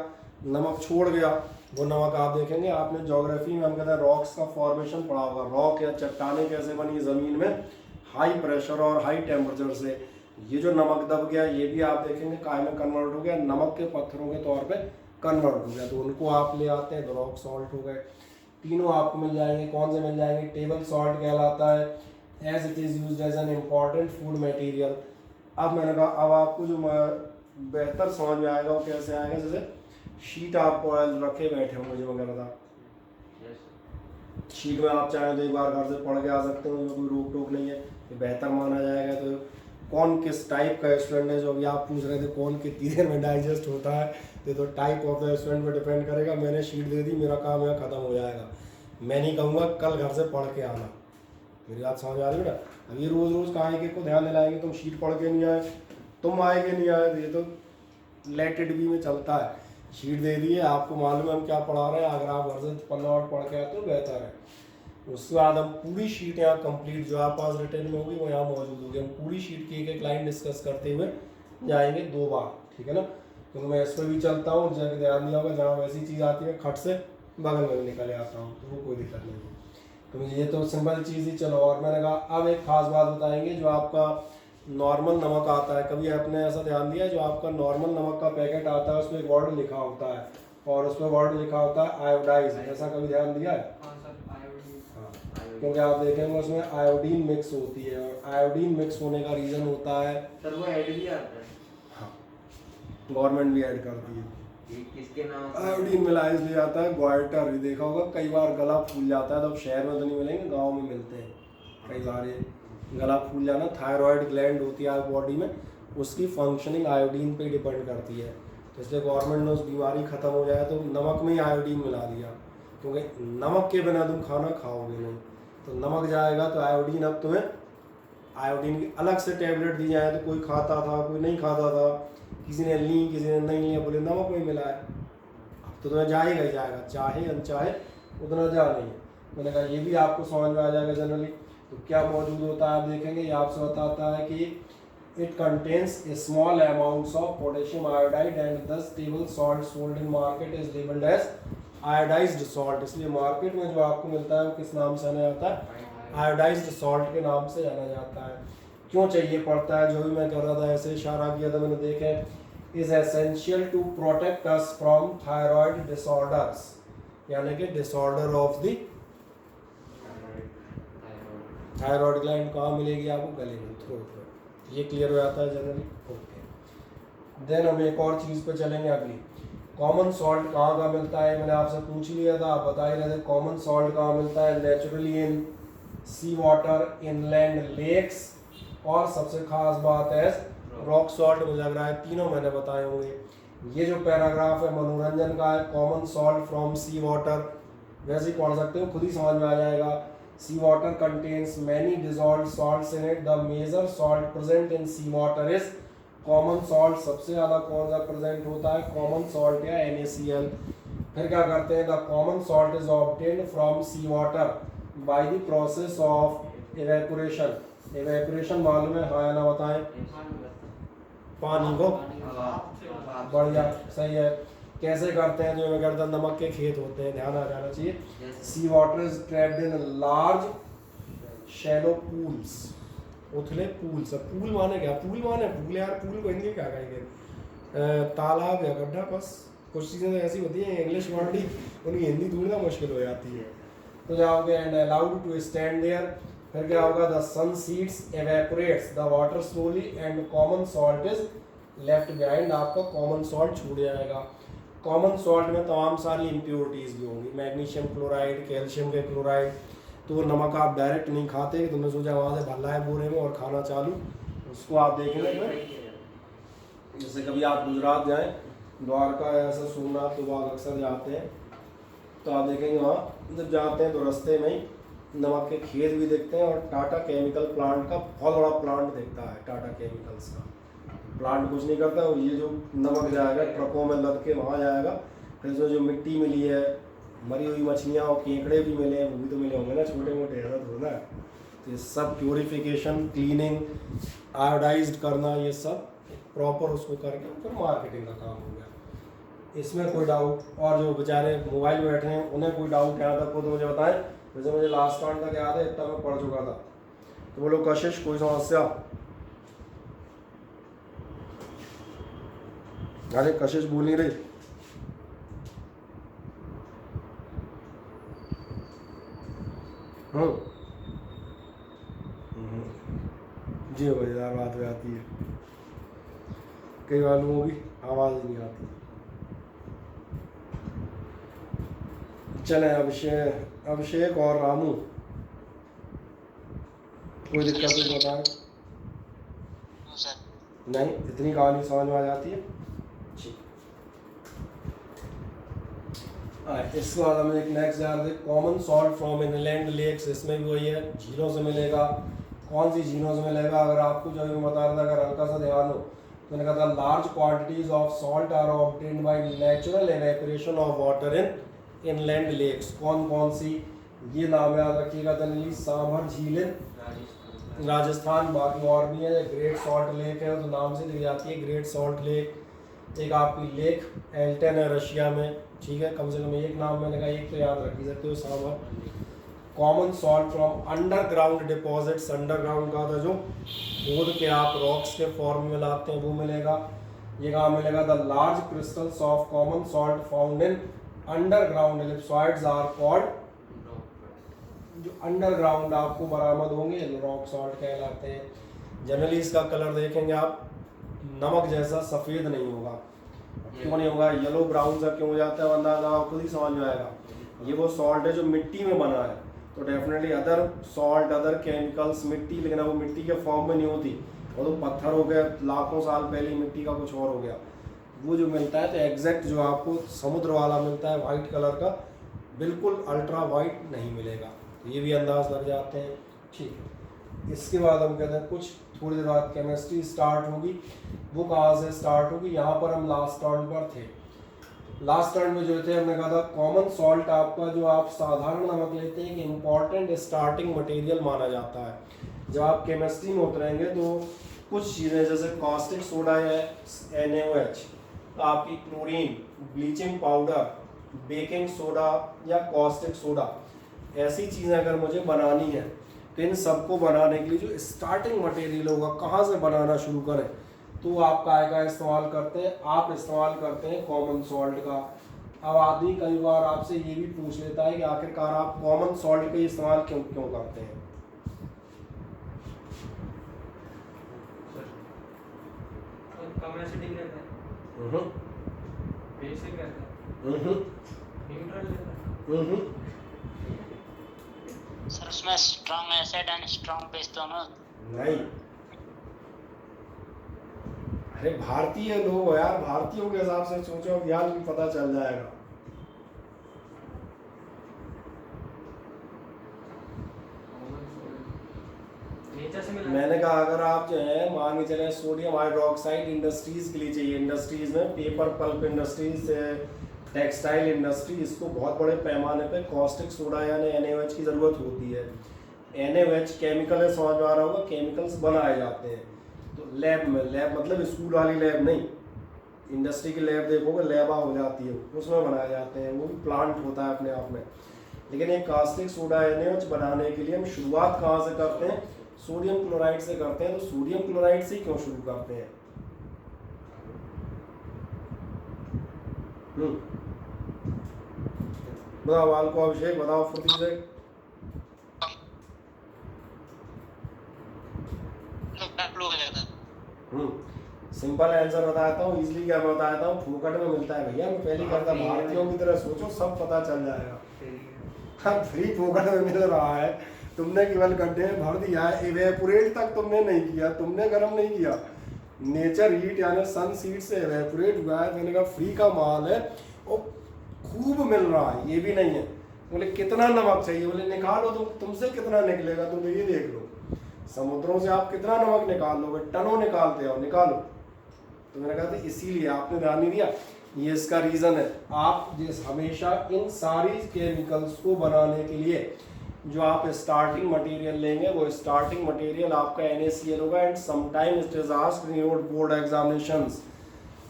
नमक छोड़ गया, वो नमक आप देखेंगे। आपने ज्योग्राफी में हम कहते हैं रॉक्स का फॉर्मेशन पढ़ा होगा। रॉक या चट्टानें कैसे बनी ज़मीन में, हाई प्रेशर और हाई टेम्परेचर से। ये जो नमक दब गया, ये भी आप देखेंगे काय में कन्वर्ट हो गया, नमक के पत्थरों के तौर पे कन्वर्ट हो गया, तो उनको आप ले आते हैं, तो रॉक सॉल्ट हो गए। तीनों आपको मिल जाएंगे। कौन से मिल जाएंगे? टेबल सॉल्ट कहलाता है, as it is used as an important food material. अब मैंने कहा अब आपको जो बेहतर समझ में आएगा वो कैसे आएगा, जैसे शीट आप रखे बैठे होंगे जो वगैरह था, शीट में आप चाहें तो एक बार घर से पढ़ के आ सकते हो, कोई रोक टोक नहीं है, ये बेहतर माना जाएगा। तो कौन किस टाइप का स्टूडेंट है, जो अभी आप पूछ रहे थे कौन कितनी देर में डाइजेस्ट होता है, तो टाइप ऑफ द स्टूडेंट पर डिपेंड करेगा। मैंने शीट दे दी, मेरा काम यहाँ ख़त्म हो जाएगा। मैं नहीं कहूँगा कल घर से पढ़ के आना, मेरी बात समझ आ रही है ना? अब ये रोज़ रोज़ कहाँ एक को ध्यान दिलाएंगे, तुम शीट पढ़ के नहीं आए, तुम आए के नहीं आए, ये तो लेट इट बी में चलता है। शीट दे दी है, आपको मालूम है हम क्या पढ़ा रहे हैं, अगर आप घर से 15 मिनट पढ़ के आए तो बेहतर है। उसके बाद हम पूरी शीट यहाँ कंप्लीट जो आप पास रिटर्न में होगी वो यहाँ मौजूद होगी। हम पूरी शीट की एक लाइन डिस्कस करते हुए जाएंगे 2 बार, ठीक है ना? तो मैं इस पर भी चलता हूँ, जगह ध्यान दिया होगा, जहाँ वैसी चीज़ आती है खट से बगल में निकल आता हूँ, तो वो कोई दिक्कत नहीं है। तो ये तो सिंपल चीज़ ही। चलो, और मैंने कहा अब एक खास बात बताएंगे, जो आपका नॉर्मल नमक आता है, कभी आपने ऐसा ध्यान दिया जो आपका नॉर्मल नमक का पैकेट आता है उसमें एक वर्ड लिखा होता है और उसमें वर्ड लिखा होता है आयोडाइज, ऐसा कभी ध्यान दिया है? हाँ, क्योंकि आप देखेंगे उसमें आयोडीन मिक्स होती है, और आयोडीन मिक्स होने का रीज़न होता है, सर वो ऐड भी आता है? हाँ, गवर्नमेंट भी ऐड करती है। किसके नाम? आयोडीन मिला इसलिए आता है ग्वाइटर। ये देखा होगा कई बार गला फूल जाता है, तो अब शहर में तो नहीं मिलेंगे, गांव में मिलते हैं कई बार। ये गला फूल जाना, थायराइड ग्लैंड होती है बॉडी में, उसकी फंक्शनिंग आयोडीन पे डिपेंड करती है। तो इसलिए गवर्नमेंट ने उस बीमारी ख़त्म हो जाए तो नमक में ही आयोडीन मिला दिया, क्योंकि नमक के बिना तुम खाना खाओगे नहीं, तो नमक जाएगा तो आयोडीन। अब तुम्हें आयोडीन की अलग से टैबलेट दी जाए तो कोई खाता था कोई नहीं खाता था, किसी ने ली किसी ने नहीं लिया, बोले नमक में मिला है, अब तो तुम्हें जाएगा ही जाएगा, चाहे अनचाहे उतना जा नहीं है। मैंने कहा ये भी आपको समझ में आ जाएगा जनरली। तो क्या मौजूद होता है आप देखेंगे, ये आपसे बताता है कि it contains small amounts of potassium iodide and thus table salt sold in market is labelled as iodised salt. इसलिए मार्केट में जो आपको मिलता है वो किस नाम से जाना जाता है? आयोडाइज्ड सॉल्ट के नाम से जाना जाता है। क्यों चाहिए पड़ता है, जो भी मैं कर रहा था ऐसे इशारा किया था मैंने, देखें, is essential to protect us from thyroid disorders, यानी कि disorder of the thyroid gland. कहाँ मिलेगी आपको? गले में, थ्रोट में। ये क्लियर हो जाता है जनरली। ओके, देन हम एक और चीज़ पे चलेंगे अगली। कॉमन सॉल्ट कहाँ का मिलता है, मैंने आपसे पूछ लिया था, आप बता ही रहे थे। कॉमन सॉल्ट कहाँ मिलता है? Naturally in sea water, inland lakes, और सबसे खास बात है रॉक सॉल्ट। मुझे लग रहा है तीनों मैंने बताए होंगे। ये जो पैराग्राफ है मनोरंजन का है, common salt from sea water, वैसे ही पढ़ सकते हो, खुद ही समझ में आ जाएगा। Sea water contains many dissolved salts in it. The major salt present in sea water is common salt. सबसे ज़्यादा कौन सा प्रेजेंट होता है? कॉमन सॉल्ट या NaCl। फिर क्या करते हैं? The common salt is obtained from sea water by the process of evaporation. Evaporation मालूम है? हाँ या ना बताएं? पानी को बढ़िया, सही है। कैसे करते हैं? जो मैं कहता नमक के खेत होते हैं, ध्यान आ जाना चाहिए। Sea water is trapped in large shallow pools. उथले पूल से, पूल माने क्या? पूल माने पूल यार, पूल को हिंदी क्या कहेंगे? तालाब या गड्ढा। बस कुछ चीज़ें तो ऐसी होती हैं इंग्लिश वर्ड ही, उनकी हिंदी ढूंढना मुश्किल हो जाती है। तो जाओगे and allowed to stand there. फिर क्या होगा? The sun seeds evaporates the water slowly and common salt is left behind. आपका कॉमन सॉल्ट छूट जाएगा। कॉमन सॉल्ट में तमाम सारी इम्प्योरिटीज़ भी होंगी, मैग्नीशियम क्लोराइड, कैल्शियम के क्लोराइड। तो वो नमक आप डायरेक्ट नहीं खाते, तुमने सोचा वहाँ से भरना है बोरे में और खाना चालू, उसको आप देखेंगे। जैसे कभी आप गुजरात जाएं, द्वारका ऐसा सोमनाथ तो वहाँ अक्सर जाते हैं, तो आप देखेंगे वहाँ जब जाते हैं तो रास्ते में ही नमक के खेत भी दिखते हैं और टाटा केमिकल प्लांट का बहुत बड़ा प्लांट दिखता है। टाटा केमिकल्स का प्लांट कुछ नहीं करता, ये जो नमक जाएगा ट्रकों में लद के वहाँ जाएगा। फिर जो मिट्टी मिली है, मरी हुई मछलियाँ और केकड़े भी मिले हैं, वो भी तो मिले होंगे ना, छोटे मोटे, ऐसा थोड़ा ना। तो ये सब प्योरीफिकेशन, क्लीनिंग, आयोडाइज्ड करना, ये सब प्रॉपर उसको करके फिर मार्केटिंग का काम हो गया। इसमें कोई डाउट? और जो बेचारे मोबाइल बैठे हैं उन्हें कोई डाउट यहाँ तक हो तो मुझे बताएं। जैसे मुझे लास्ट टाइम तक याद है, इतना मैं पढ़ चुका था। तो बोलो कशिश, कोई समस्या? अरे कशिश बोल नहीं रही। जी मजेदार बात हो जाती है, कई वालों को भी आवाज़ नहीं आती। चले अभिषेक और रामू, कोई दिक्कत नहीं बताए? नहीं, इतनी कहानी समझ में आ जाती है। इसके बाद हमें एक नेक्स्ट याद है, common salt from inland lakes. इसमें भी वही है, झीलों से मिलेगा। कौन सी झीलों से मिलेगा? अगर आपको जो मैं बता रहा था, अगर हल्का सा ध्यान हो तो मैंने कहा था large quantities of salt are obtained by natural evaporation of water in inland lakes. कौन कौन सी? ये नाम याद रखिएगा। जनरली सांभर झील राजस्थान, बाकी और भी है। ग्रेट सॉल्ट लेक है तो नाम से दी जाती है, ग्रेट सॉल्ट लेक। एक आपकी लेक एल्टन है रशिया में, ठीक है। कम से कम एक नाम मैंने कहा, एक तो याद रख ही सकते हो, sambar. Common salt from underground deposits. Underground का था जो खोद के आप रॉक्स के फॉर्म में लाते हैं, वो मिलेगा। ये कहाँ मिलेगा? The large crystals of common salt found in underground ellipsoids are called. जो अंडरग्राउंड आपको बरामद होंगे रॉक सॉल्ट कहलाते हैं। जनरली इसका कलर देखेंगे आप, नमक जैसा सफ़ेद नहीं होगा। क्यों नहीं होगा? येलो ब्राउन सा क्यों हो जाता है? अंदाजा आप खुद ही समझ में आएगा। ये वो सॉल्ट है जो मिट्टी में बना है, तो definitely other salt, other chemicals मिट्टी, लेकिन वो मिट्टी के फॉर्म में नहीं होती, वो तो पत्थर हो गया, लाखों साल पहले मिट्टी का कुछ और हो गया। वो जो मिलता है तो एग्जैक्ट जो आपको समुद्र वाला मिलता है वाइट कलर का, बिल्कुल अल्ट्रा वाइट नहीं मिलेगा। ये भी अंदाज लग जाते हैं, ठीक है। इसके बाद हम कहते हैं कुछ थोड़ी देर बाद केमिस्ट्री स्टार्ट होगी। वो कहाँ से स्टार्ट होगी? यहाँ पर हम लास्ट टर्न पर थे। लास्ट टर्न में जो थे हमने कहा था कॉमन सॉल्ट आपका जो आप साधारण नमक लेते हैं कि इम्पॉर्टेंट स्टार्टिंग मटेरियल माना जाता है। जब आप केमिस्ट्री में उतरेंगे तो कुछ चीज़ें जैसे कॉस्टिक सोडा है, NaOH, तो आपकी chlorine, bleaching powder, baking soda या कॉस्टिक सोडा, ऐसी चीज़ें अगर मुझे बनानी है तो इन सबको बनाने के लिए जो स्टार्टिंग मटेरियल होगा, कहाँ से बनाना शुरू करें, तो आप काय का इस्तेमाल करते हैं? आप इस्तेमाल करते हैं कॉमन सॉल्ट का। अब आदमी कई बार आपसे ये भी पूछ लेता है कि आखिरकार आप कॉमन सॉल्ट का इस्तेमाल क्यों करते हैं? कम एसिडिक रहता है, बेसिक रहता है, न्यूट्रल रहता है। सर उसमें strong acid and strong base दोनों नहीं, अरे भारतीय लोग हो यार, भारतीयों के हिसाब से सोचो, ज्ञान भी पता चल जाएगा। नेचर से मिला। मैंने कहा अगर आप जो है मान के चले सोडियम हाइड्रोक्साइड इंडस्ट्रीज के लिए चाहिए, इंडस्ट्रीज में paper pulp industries, textile industry, इसको बहुत बड़े पैमाने पे कॉस्टिक सोडा यानी NaOH की ज़रूरत होती है। NaOH केमिकल है, समझ में आ रहा होगा, केमिकल्स बनाए जाते हैं तो लैब में, लैब मतलब स्कूल वाली लैब नहीं, इंडस्ट्री की लैब देखोगे लैबा हो जाती है, उसमें बनाए जाते हैं, वो भी प्लांट होता है अपने आप में। लेकिन एक कास्टिक सोडा NaOH बनाने के लिए हम शुरुआत कहाँ से करते हैं? सोडियम क्लोराइड से करते हैं। तो सोडियम क्लोराइड से क्यों शुरू करते हैं? बताओ बाल को, अभिषेक बताओ फुर्ती से। सिंपल आंसर बताता हूँ, इजली क्या बताता हूँ, फोकट में मिलता है भैया, मैं पहली करता, भारतीयों की तरह सोचो, सब पता चल जाएगा। हाँ, फ्री फोकट में मिल रहा है, तुमने केवल गड्ढे में भर दिया है, इवेपोरेट तक तुमने नहीं किया, तुमने गर्म नहीं किया, नेचर हीट यानी सन सीड से इवेपोरेट हुआ है। मैंने कहा फ्री का माल है और खूब मिल रहा है, ये भी नहीं है। बोले कितना नमक चाहिए? बोले निकालो, तो तुमसे कितना निकलेगा तुम ये देख लो, समुद्रों से आप कितना नमक निकाल लोगे, टनों निकालते हो, निकालो। तो मैंने कहा था इसीलिए आपने ध्यान नहीं दिया, ये इसका रीज़न है। आप जिस हमेशा इन सारी केमिकल्स को बनाने के लिए जो आप स्टार्टिंग मटेरियल लेंगे, वो स्टार्टिंग मटेरियल आपका NaCl होगा। And sometimes it is asked in your board examinations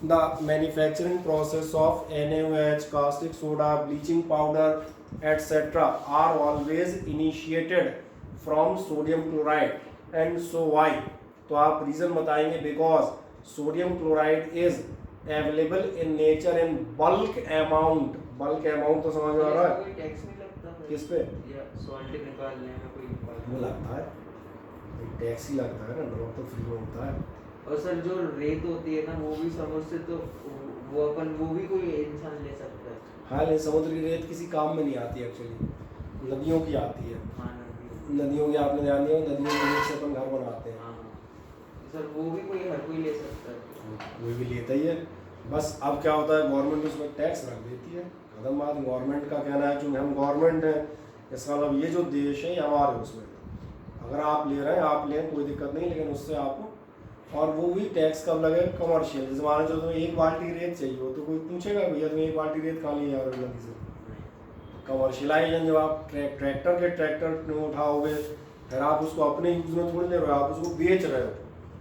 the manufacturing process of NaOH, caustic soda, bleaching powder etc. are always initiated from sodium chloride. And so why? तो आप रीज़न बताएंगे because sodium chloride is available in nature in bulk amount. Bulk amount तो समझ में आ रहा है? कोई टैक्स नहीं लगता फिर? किस पे? या सॉल्ट निकालने में कोई वो लगता है, टैक्स ही लगता है ना, नमक तो फ्री में होता है। और सर जो रेत होती है ना, वो भी समुद्र से, तो वो भी कोई इंसान ले सकता है? हाँ, लेकिन समुद्र की रेत किसी काम में नहीं आती एक्चुअली, नदियों की आती है। हाँ, नदियों की आपने ध्यान दिया, नदियों की रेत से अपन घर बनाते हैं। हाँ सर, वो भी कोई हर कोई ले सकता है? कोई भी लेता ही है, बस अब क्या होता है गवर्नमेंट उसमें टैक्स रख देती है, खत्म बात। गवर्नमेंट का कहना है कि हम गवर्नमेंट है, इसका मतलब ये जो देश है ये हमारे उसमें, अगर आप ले रहे हैं आप लें, कोई दिक्कत नहीं, लेकिन उससे आपको, और वो भी टैक्स कब लगेगा? कमर्शियल। जैसे मान लो तुम्हें एक बाल्टी रेत चाहिए हो तो कोई पूछेगा भैया तुम्हें एक बाल्टी रेत कहाँ लिए जा रहे हो नदी से? कमर्शियलाइजेशन जब आप ट्रैक्टर में उठाओगे, फिर आप उसको अपने यूज में थोड़ी ले रहे हो, आप उसको बेच रहे हो,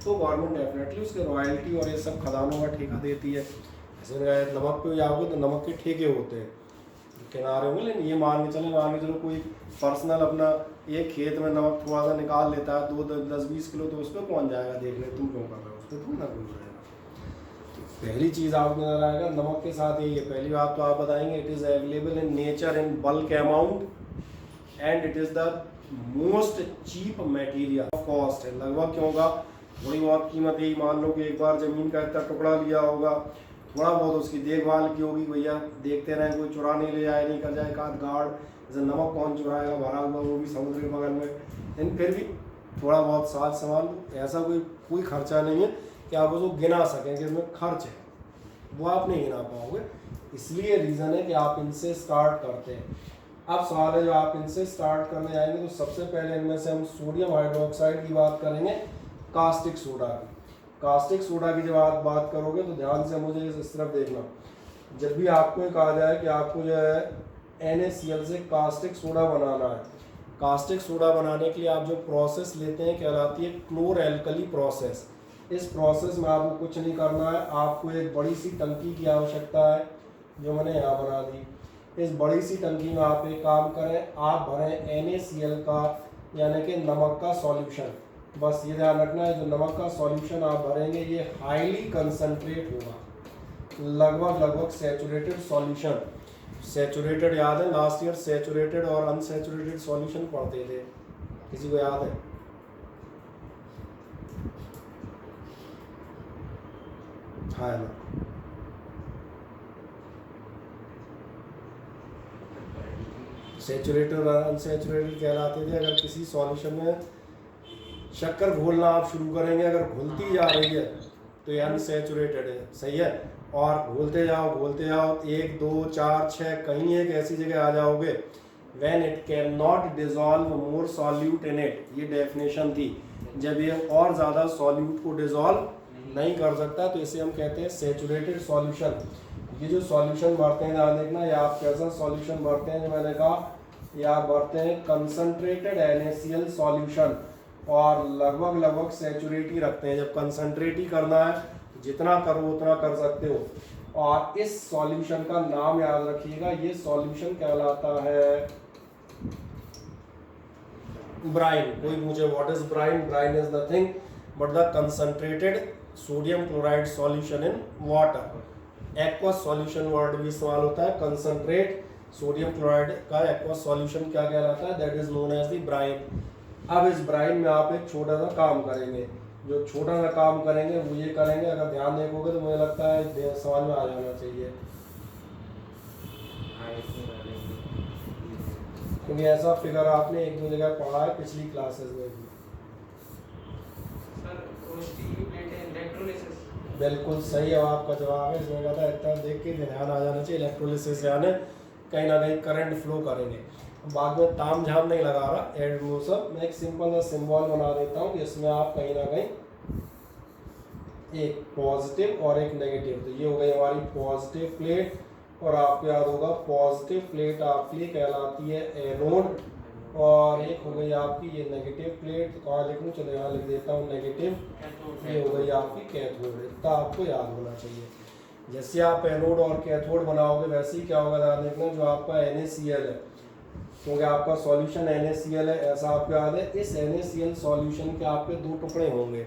तो गवर्नमेंट डेफिनेटली उसके रॉयल्टी और ये सब खदानों का ठेका देती है। ऐसे नमक पे जाओगे तो नमक के ठेके होते हैं किनारे होंगे, लेकिन ये मान के चलो कोई पर्सनल अपना एक खेत में नमक थोड़ा सा निकाल लेता है 2-10-20 किलो, तो उस पर कौन जाएगा देखने तुम क्यों कर रहे हो, उस पर तुम ना क्यों जाएगा। तो पहली चीज़ आपको नजर आएगा नमक के साथ यही है। पहली बात तो आप बताएंगे it is available in nature in bulk amount and it is the most cheap material of cost है। लगभग क्यों होगा, थोड़ी बहुत कीमत यही मान लो कि एक बार ज़मीन का इतना टुकड़ा लिया होगा, थोड़ा बहुत उसकी देखभाल की होगी, भैया देखते रहें कोई चुरा नहीं ले जाए, नहीं कर जाए काट गाड़, जैसे नमक कौन चुराएगा, भरा हुआ वो भी समुद्र के बगल में, लेकिन फिर भी थोड़ा बहुत साथ संभाल, ऐसा कोई खर्चा नहीं है कि आप उसको गिना सकें कि इसमें खर्च है, वो आप नहीं गिना पाओगे। इसलिए रीज़न है कि आप इनसे स्टार्ट करते हैं। अब सवाल है जो आप इनसे स्टार्ट करने जाएंगे तो सबसे पहले इनमें से हम सोडियम हाइड्रोक्साइड की बात करेंगे, कास्टिक सोडा की। कास्टिक सोडा की जब आप बात करोगे तो ध्यान से मुझे इस तरफ देखना, जब भी आपको कहा जाए कि आपको जो है NaCl से कास्टिक सोडा बनाना है, कास्टिक सोडा बनाने के लिए आप जो प्रोसेस लेते हैं कहलाती है क्लोर एल्कली प्रोसेस। इस प्रोसेस में आपको कुछ नहीं करना है, आपको एक बड़ी सी टंकी की आवश्यकता है जो मैंने यहाँ बना दी। इस बड़ी सी टंकी में आप एक काम करें, आप भरें NaCl का यानी कि नमक का सॉल्यूशन। बस ये ध्यान रखना है जो नमक का सॉल्यूशन आप भरेंगे ये हाईली कंसंट्रेट होगा, लगभग सैचुरेटेड सॉल्यूशन। सैचुरेटेड याद है, लास्ट ईयर सैचुरेटेड और अनसैचुरेटेड सॉल्यूशन पढ़ते थे, किसी को याद है? हाँ ना, सैचुरेटेड और अनसैचुरेटेड कहलाते थे। अगर किसी सॉल्यूशन में शक्कर घोलना आप शुरू करेंगे, अगर घुलती जा रही है तो ये अनसैचुरेटेड है, सही है। और घोलते जाओ 1 2 4 6 कहीं एक ऐसी जगह आ जाओगे when it can not dissolve more solute in it, ये डेफिनेशन थी, जब ये और ज़्यादा सॉल्यूट को डिजॉल्व नहीं कर सकता तो इसे हम कहते हैं सेचुरेटेड सॉल्यूशन। ये जो सॉल्यूशन भरते हैं ध्यान देखना, ये आप कैसा सॉल्यूशन भरते हैं, जो मैंने कहा ये आप भरते हैं कंसंट्रेटेड NaCl सॉल्यूशन, और लगभग सेचुरेट ही रखते हैं। जब कंसंट्रेट ही करना है जितना करो उतना कर सकते हो। और इस सॉल्यूशन का नाम याद रखिएगा, ये सॉल्यूशन कहलाता है ब्राइन। कोई पूछे what is brine, brine is nothing but the concentrated sodium chloride solution in water. Aqueous solution word भी इस्तेमाल होता है, कंसंट्रेट सोडियम क्लोराइड का एक्वस सॉल्यूशन क्या कहलाता है, that is known as the brine. अब इस ब्राइन में आप एक छोटा सा काम करेंगे, जो छोटा सा काम करेंगे वो ये करेंगे, अगर ध्यान देखोगे तो मुझे लगता है समझ में आ जाना चाहिए, क्योंकि ऐसा फिगर आपने एक दो जगह पढ़ा है पिछली क्लासेस में भी। बिल्कुल सही है आपका जवाब है, इसमें कहता है इतना देख के ध्यान आ जाना चाहिए, इलेक्ट्रोलिसिस यानी कहीं ना कहीं करंट फ्लो करेंगे। बाद में ताम झाम नहीं लगा रहा, एड वो सब मैं एक सिंपल सा सिंबल बना देता हूँ जिसमें आप कहीं ना कहीं एक पॉजिटिव और एक नेगेटिव, तो ये हो गई हमारी पॉजिटिव प्लेट, और आपको याद होगा पॉजिटिव प्लेट आपकी कहलाती है एनोड, और एक हो गई आपकी ये नेगेटिव प्लेट, तो कहाँ लिख लूँ, चलो यहाँ लिख देता हूँ नेगेटिव, ये हो गई आपकी कैथोड। इतना आपको याद होना चाहिए। जैसे आप एनोड और कैथोड बनाओगे वैसे ही क्या होगा ध्यान देखना, जो आपका NaCl है, क्योंकि आपका सॉल्यूशन NaCl है ऐसा आपको याद है, इस NaCl सॉल्यूशन के आपके दो टुकड़े होंगे,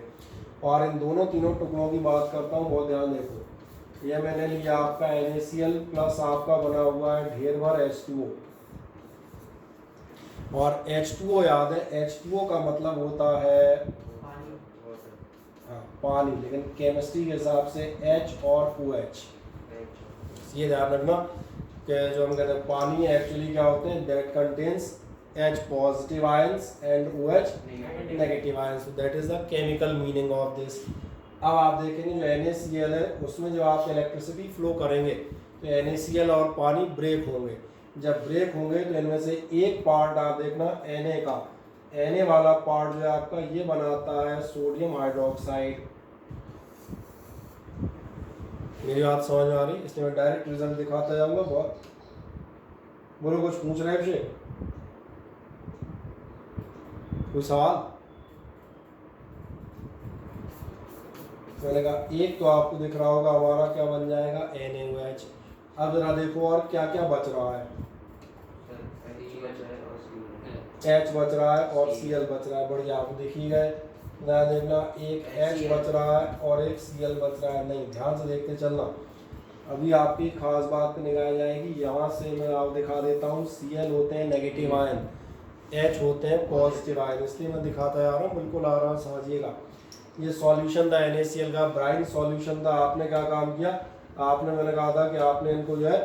और इन दोनों तीनों टुकड़ों की बात करता हूँ, बहुत ध्यान देखो। ये मैंने लिया आपका NaCl प्लस आपका बना हुआ है ढेर भर H2O, और H2O याद है, H2O का मतलब होता है पानी, लेकिन केमिस्ट्री के हिसाब से H और OH, ये ध्यान रखना कि जो हम कहते हैं पानी एक्चुअली क्या होते हैं, that contains H positive ions and OH negative ions, that is the chemical meaning of this. अब आप देखेंगे जो NaCl है उसमें जो आप इलेक्ट्रिसिटी फ्लो करेंगे तो NaCl और पानी ब्रेक होंगे, जब ब्रेक होंगे तो इनमें से एक पार्ट आप देखना Na का, Na वाला पार्ट जो है आपका ये बनाता है सोडियम हाइड्रोक्साइड। मेरी बात समझ में आ रही, इसलिए मैं डायरेक्ट रिजल्ट दिखाता जाऊंगा। बहुत बोलो, कुछ पूछ रहे हैं, कोई सवाल? मैंने कहा एक तो आपको दिख रहा होगा हमारा क्या बन जाएगा NaOH। अब जरा देखो और क्या क्या बच रहा है, H बच रहा है और Cl बच रहा है, बढ़िया आप दिख ही गए। ध्यान देखना, एक H बच रहा है और एक Cl बच रहा है, नहीं ध्यान से देखते चलना, अभी आपकी खास बात पे निगाह जाएगी। यहाँ से मैं आप दिखा देता हूँ, Cl होते हैं नेगेटिव आयन, H होते हैं पॉजिटिव आयन, इसलिए मैं दिखाता जा रहा हूँ, बिल्कुल आ रहा है, समझिएगा। ये सॉल्यूशन था NaCl का, ब्राइन सॉल्यूशन था। आपने क्या काम किया, आपने मैंने कहा था कि आपने इनको जो है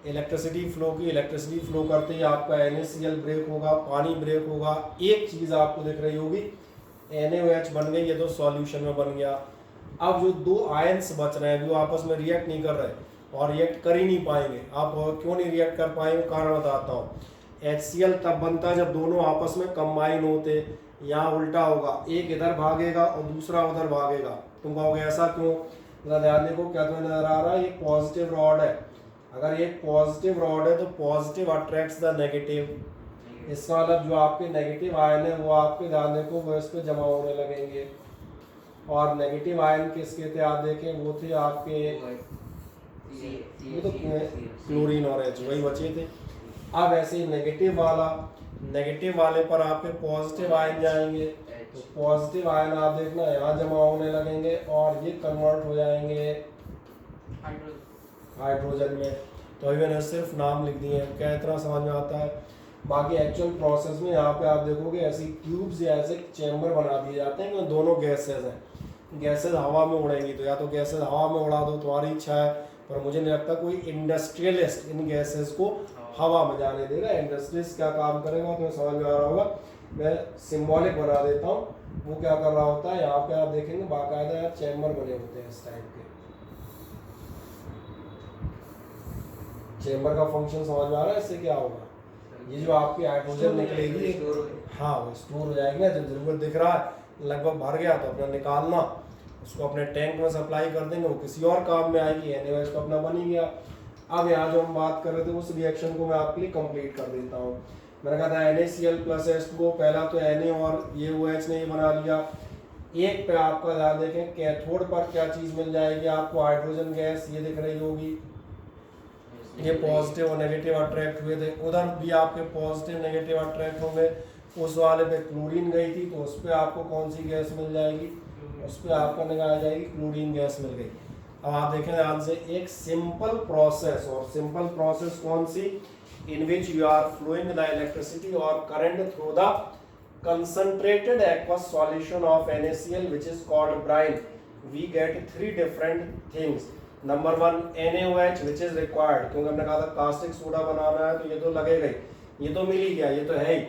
इलेक्ट्रिसिटी फ्लो की, इलेक्ट्रिसिटी फ्लो करते ही आपका NaCl ब्रेक होगा, पानी ब्रेक होगा, एक चीज़ आपको दिख रही होगी NaOH बन गई, ये तो सॉल्यूशन में बन गया। अब जो दो आयंस बच रहे हैं जो आपस में रिएक्ट नहीं कर रहे और रिएक्ट कर ही नहीं पाएंगे, आप क्यों नहीं रिएक्ट कर पाएंगे, कारण बताता हूँ। HCl तब बनता है जब दोनों आपस में कंबाइन होते, यहाँ उल्टा होगा, एक इधर भागेगा और दूसरा उधर भागेगा। तुम कहोगे ऐसा क्यों, जरा ध्यान देखो, क्या तुम्हें नजर आ रहा है, ये पॉजिटिव रॉड है, अगर एक पॉजिटिव रॉड है तो पॉजिटिव अट्रैक्ट्स द नेगेटिव, इसका मतलब जो आपके नेगेटिव आयन है वो आपके ध्यान देखो वो इस पर जमा होने लगेंगे, और नेगेटिव आयन किसके थे आप देखें, वो थे आपके वो तो क्लोरीन और H वही बचे थे। अब ऐसे नेगेटिव वाले पर आपके पॉजिटिव आयन जाएंगे, तो पॉजिटिव आयन आप देखना यहाँ जमा होने लगेंगे और ये कन्वर्ट हो जाएंगे हाइड्रोजन में। तो अभी मैंने सिर्फ नाम लिख दिए हैं, क्या इतना समझ में आता है। बाकी एक्चुअल प्रोसेस में यहाँ पे आप देखोगे ऐसी ट्यूब्स या ऐसे चैम्बर बना दिए जाते हैं कि दोनों गैसेज हैं, गैसेज हवा में उड़ेंगी, तो या तो गैसेज हवा में उड़ा दो, तुम्हारी इच्छा है, पर मुझे नहीं लगता कोई इंडस्ट्रियलिस्ट इन गैसेज को हवा में जाने देगा। इंडस्ट्रियलिस्ट क्या काम करेगा तुम्हें समझ में आ रहा होगा, मैं सिंबॉलिक बना देता हूँ। वो क्या कर रहा होता है, यहाँ पे आप देखेंगे बाकायदा चैम्बर बने होते हैं इस टाइप के। चैम्बर का फंक्शन समझ में आ रहा है, इससे क्या होगा, ये जो आपकी हाइड्रोजन निकलेगी, हाँ वो स्टोर हो जाएगी ना, जब जरूरत दिख रहा है लगभग भर गया तो अपना निकालना, उसको अपने टैंक में सप्लाई कर देंगे, वो किसी और काम में आएगी, NaOH तो अपना बन ही गया। अब यहाँ जो हम बात कर रहे थे उस रिएक्शन को मैं आपके लिए कंप्लीट कर देता हूँ। मैंने कहा था NaCl+H2O, पहला तो Na और ये OH ने ये बना लिया। एक पे आपका ध्यान देखें, कैथोड पर क्या चीज़ मिल जाएगी आपको, हाइड्रोजन गैस ये दिख रही होगी, ये पॉजिटिव और नेगेटिव अट्रैक्ट हुए थे, उधर भी आपके पॉजिटिव नेगेटिव अट्रैक्ट होंगे। उस वाले पे क्लोरीन गई थी तो उस पर आपको कौन सी गैस मिल जाएगी, उस पर आपको निकाल जाएगी क्लोरीन गैस मिल गई। अब आप देखें ध्यान से, एक सिंपल प्रोसेस, और सिंपल प्रोसेस कौन सी, in which you are flowing the electricity और current through the concentrated aqueous solution of NaCl which is called brine, we get three different things. Number one, NaOH which is required, क्योंकि हमने कहा था कास्टिक सोडा बनाना है तो ये तो लगेगा ही, ये तो मिल ही गया, ये तो है ही।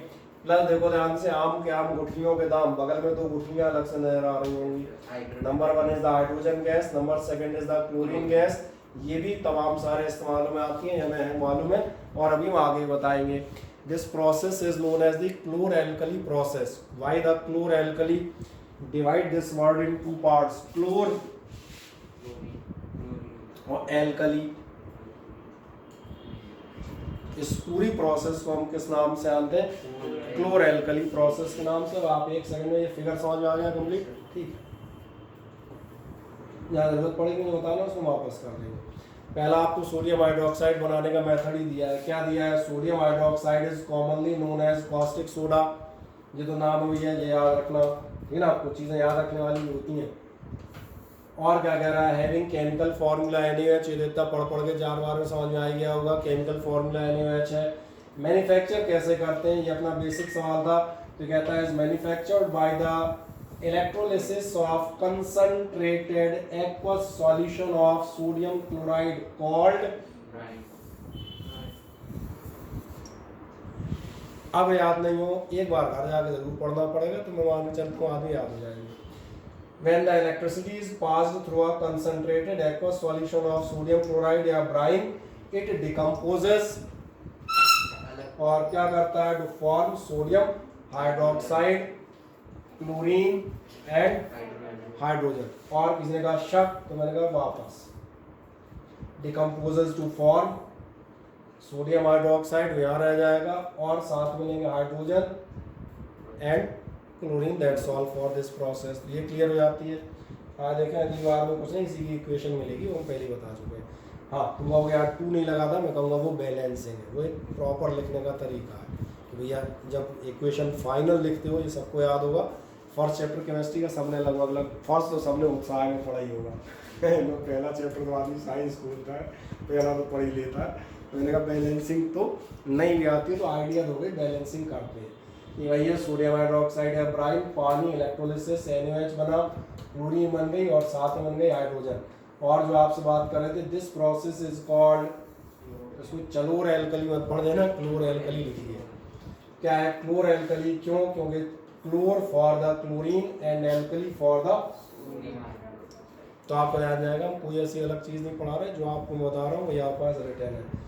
प्लस देखो ध्यान से, आम के आम गुठलियों के दाम, बगल में दो गुठलियां अलग से नजर आ रही होंगी। Number one is the hydrogen gas, number second is the chlorine gas. ये भी तमाम सारे इस्तेमालों में आती हैं, हमें मालूम है और अभी हम आगे बताएंगे। This process is known as the chlor-alkali process. Why the chlor-alkali? Divide this word in two parts. Chlor और alkali. इस पूरी प्रोसेस को हम किस नाम से जानते हैं, क्लोर-alkali प्रोसेस के नाम से। अब आप एक सेकंड में ये फिगर समझ में आ गया कंप्लीट, ठीक। जहाँ जरूरत पड़ेगी नहीं बताना, उसको वापस कर देंगे। पहला आपको सोडियम हाइड्रोक्साइड बनाने का मेथड ही दिया है। क्या दिया है, sodium hydroxide is commonly known as caustic soda. ये तो नाम हुई है, ये याद रखना, ठीक है ना, आपको चीज़ें याद रखने वाली होती हैं। और क्या कह रहा है, हैविंग केमिकल फार्मूला NaOH, ये देता पढ़ के 4 बार में समझ में आ गया होगा, केमिकल फार्मूला NaOH है। मैन्युफैक्चर कैसे करते हैं, ये अपना बेसिक सवाल था। तो कहता है is manufactured by the electrolysis of concentrated aqueous solution of sodium chloride called brine। अब याद नहीं हो, एक बार घर जाके जरूर पढ़ना पड़ेगा, तो मैं मान के चलता हूँ आदमी याद हो जाएंगे। When the electricity is passed through a concentrated aqueous solution of sodium chloride या brine, it decomposes और क्या करता है, to form sodium hydroxide, chlorine and hydrogen. और किसी ने कहा शक, तो मैंने कहा वापस, decomposes to form sodium hydroxide, यहाँ रह जाएगा, और साथ में लेंगे hydrogen and chlorine. That's all for this process. ये क्लियर हो जाती है। आज देखें अगली बार में कुछ नहीं, इसी की इक्वेशन मिलेगी, वो पहले बता चुके हैं। हाँ, तुम कहोगे यार 2 नहीं लगा था, मैं कहूँगा वो बैलेंसिंग है, वो एक प्रॉपर लिखने का तरीका है। तो भैया जब इक्वेशन फाइनल लिखते हो, ये सबको याद होगा, फर्स्ट चैप्टर केमिस्ट्री का सबने लगभग फर्स्ट तो सबने उत्साह में पढ़ा ही होगा। पहला चैप्टर तो आदमी साइंस खोलता है, पहला तो पढ़ ही लेता है। तो मैंने कहा बैलेंसिंग तो नहीं भी आती, तो आइडिया हो गई बैलेंसिंग करते हैं। ये वही है, सोडियम हाइड्रोक्साइड है, ब्राइन, पानी, इलेक्ट्रोलिसिस, NaOH बना, क्लोरीन बन गई और साथ में बन गई हाइड्रोजन। और जो आपसे बात कर रहे थे, दिस प्रोसेस इज कॉल्ड, इसमें क्लोर-एल्कली मत पढ़ देना, क्लोर-एल्कली लिखिए। क्या है क्लोर-एल्कली, क्यों, क्योंकि chlor for the chlorine and alkali for the, तो आपको याद जाएगा, कोई ऐसी अलग चीज़ नहीं पढ़ा रहे, जो आपको बता रहा हूँ वही आपके पास रिटर्न है।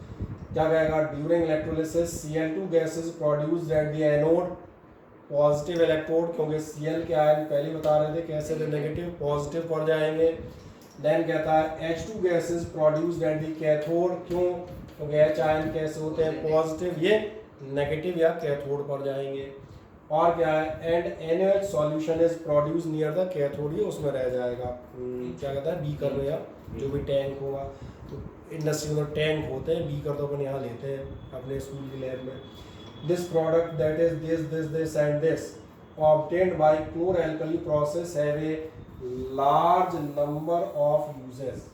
क्या कहेगा, during electrolysis Cl2 gases produced at the anode, positive electrode, क्योंकि Cl के आयन पहले बता रहे थे कैसे थे, नेगेटिव, पॉजिटिव पर जाएंगे। देन कहता है H2 gases produced at the cathode, क्यों, क्योंकि H आयन कैसे होते हैं, पॉजिटिव, ये नेगेटिव या कैथोड पर जाएंगे। और क्या है, and NaOH solution is produce near the cathode, ये उसमें रह जाएगा, क्या कहता है, बीकर में, या जो भी टैंक होगा, तो इंडस्ट्री में टैंक होते हैं, बीकर तो अपन यहाँ लेते हैं अपने स्कूल की लैब में। This product that is this and this obtained by chlor alkali process have a large number of uses.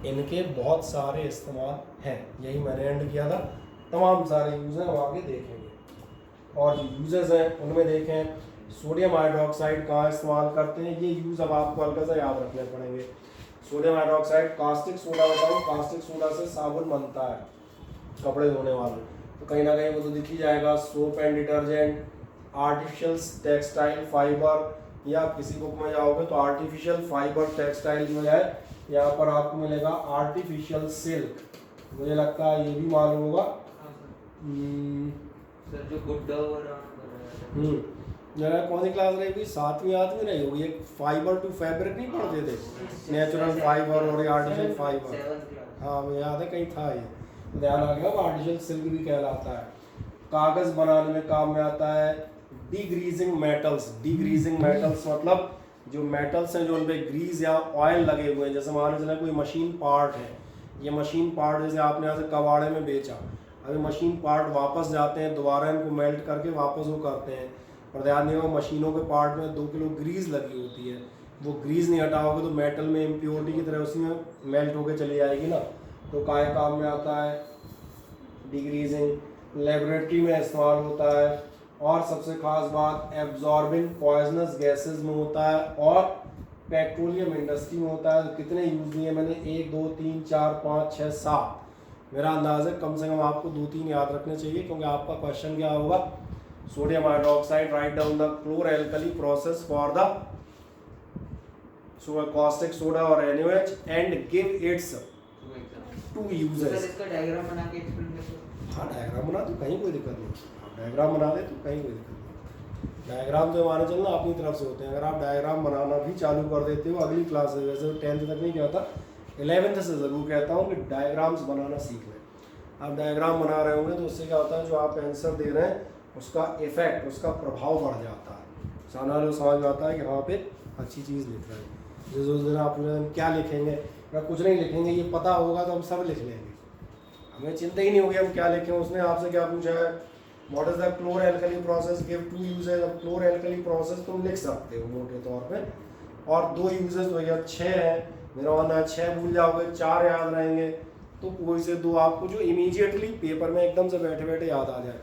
इनके बहुत सारे इस्तेमाल हैं, यही मैंने एंड किया था, तमाम सारे यूज हैं, हम आगे देखेंगे। और जो यूजेस हैं उनमें देखें, सोडियम हाइड्रोक्साइड का इस्तेमाल करते हैं, ये यूज़ अब आपको हल्का सा याद रखने पड़ेंगे। सोडियम हाइड्रोक्साइड, कास्टिक सोडा बताऊँ, कास्टिक सोडा से साबुन बनता है, कपड़े धोने वाले, तो कहीं ना कहीं वो तो दिख ही जाएगा, soap and detergent, artificial textile fibre, या किसी बुक में जाओगे तो आर्टिफिशियल फाइबर टेक्सटाइल जो है, यहाँ पर आपको मिलेगा आर्टिफिशियल सिल्क, मुझे लगता है ये भी मालूम होगा। हाँ सर। हम्म, सर जो गुड डव और मेरा कौन सी क्लास रही होगी, 7वीं 8वीं रही होगी। एक फाइबर टू फैब्रिक नहीं पढ़ते थे, नेचुरल फाइबर और आर्टिफिशियल फाइबर। 7th class. हाँ मुझे याद है कहीं था ये, ध्यान आ गया। आर्टिफिशियल सिल्क भी कहलाता है, कागज बनाने में काम में आता है। डीग्रीजिंग मेटल्स, डीग्रीजिंग मेटल्स मतलब जो मेटल्स हैं जो उन पे ग्रीस या ऑयल लगे हुए हैं। जैसे मान लीजिए कोई मशीन पार्ट है, ये मशीन पार्ट जैसे आपने यहाँ से कबाड़े में बेचा, अभी मशीन पार्ट वापस जाते हैं, दोबारा इनको मेल्ट करके वापस वो करते हैं। और ध्यान देगा मशीनों के पार्ट में 2 किलो ग्रीस लगी होती है, वो ग्रीस नहीं हटाओगे तो मेटल में इम्प्योरिटी की तरह उसी में मेल्ट होकर चली जाएगी ना। तो काय काम में आता है डिग्रीजिंग, लेबोरेटरी में इस्तेमाल होता है। और सबसे खास बात एब्जॉर्बिंग पॉइजनस गैसेस में होता है और पेट्रोलियम इंडस्ट्री में होता है। तो कितने यूज़ दिए मैंने, 1 2 3 4 5 6 7, मेरा अंदाज़ है कम से कम आपको 2-3 याद रखने चाहिए, क्योंकि आपका क्वेश्चन क्या होगा, sodium hydroxide write down the chlor alkali process for the caustic soda और NaOH and give its two uses। Sir इसका डायग्राम बना के एक्सप्लेन कर दो। हाँ डायग्राम बना तो कहीं कोई दिक्कत नहीं, आप डायग्राम बना दे तो कहीं कोई दिक्कत नहीं। डायग्राम तो माने चलना अपनी तरफ से होते हैं, अगर आप डायग्राम बनाना भी चालू कर देते हो अगली क्लास से, वैसे 10th तक नहीं कहता, 11th से ज़रूर कहता हूँ कि डायग्राम्स बनाना सीख लें। आप डायग्राम बना रहे होंगे तो उससे क्या होता है, जो आप आंसर दे रहे हैं उसका इफेक्ट, उसका प्रभाव बढ़ जाता है। सामने वाले को समझ में आता है कि हाँ पे अच्छी चीज़ लिख रहे हैं। जिस दिन आप क्या लिखेंगे या कुछ नहीं लिखेंगे, ये पता होगा तो हम सब लिख लेंगे, हमें चिंता ही नहीं होगी हम क्या लिखें। उसने आपसे क्या पूछा है, what is the chlor alkali process, give 2 uses of chlor alkali process, तुम लिख सकते हो मोटे तौर पे। और 2 यूजेज तो या 6 है, मेरा मानना है 6 भूल जाओगे, 4 याद रहेंगे, तो कोई से 2 आपको जो इमीडिएटली पेपर में एकदम से बैठे बैठे याद आ जाए।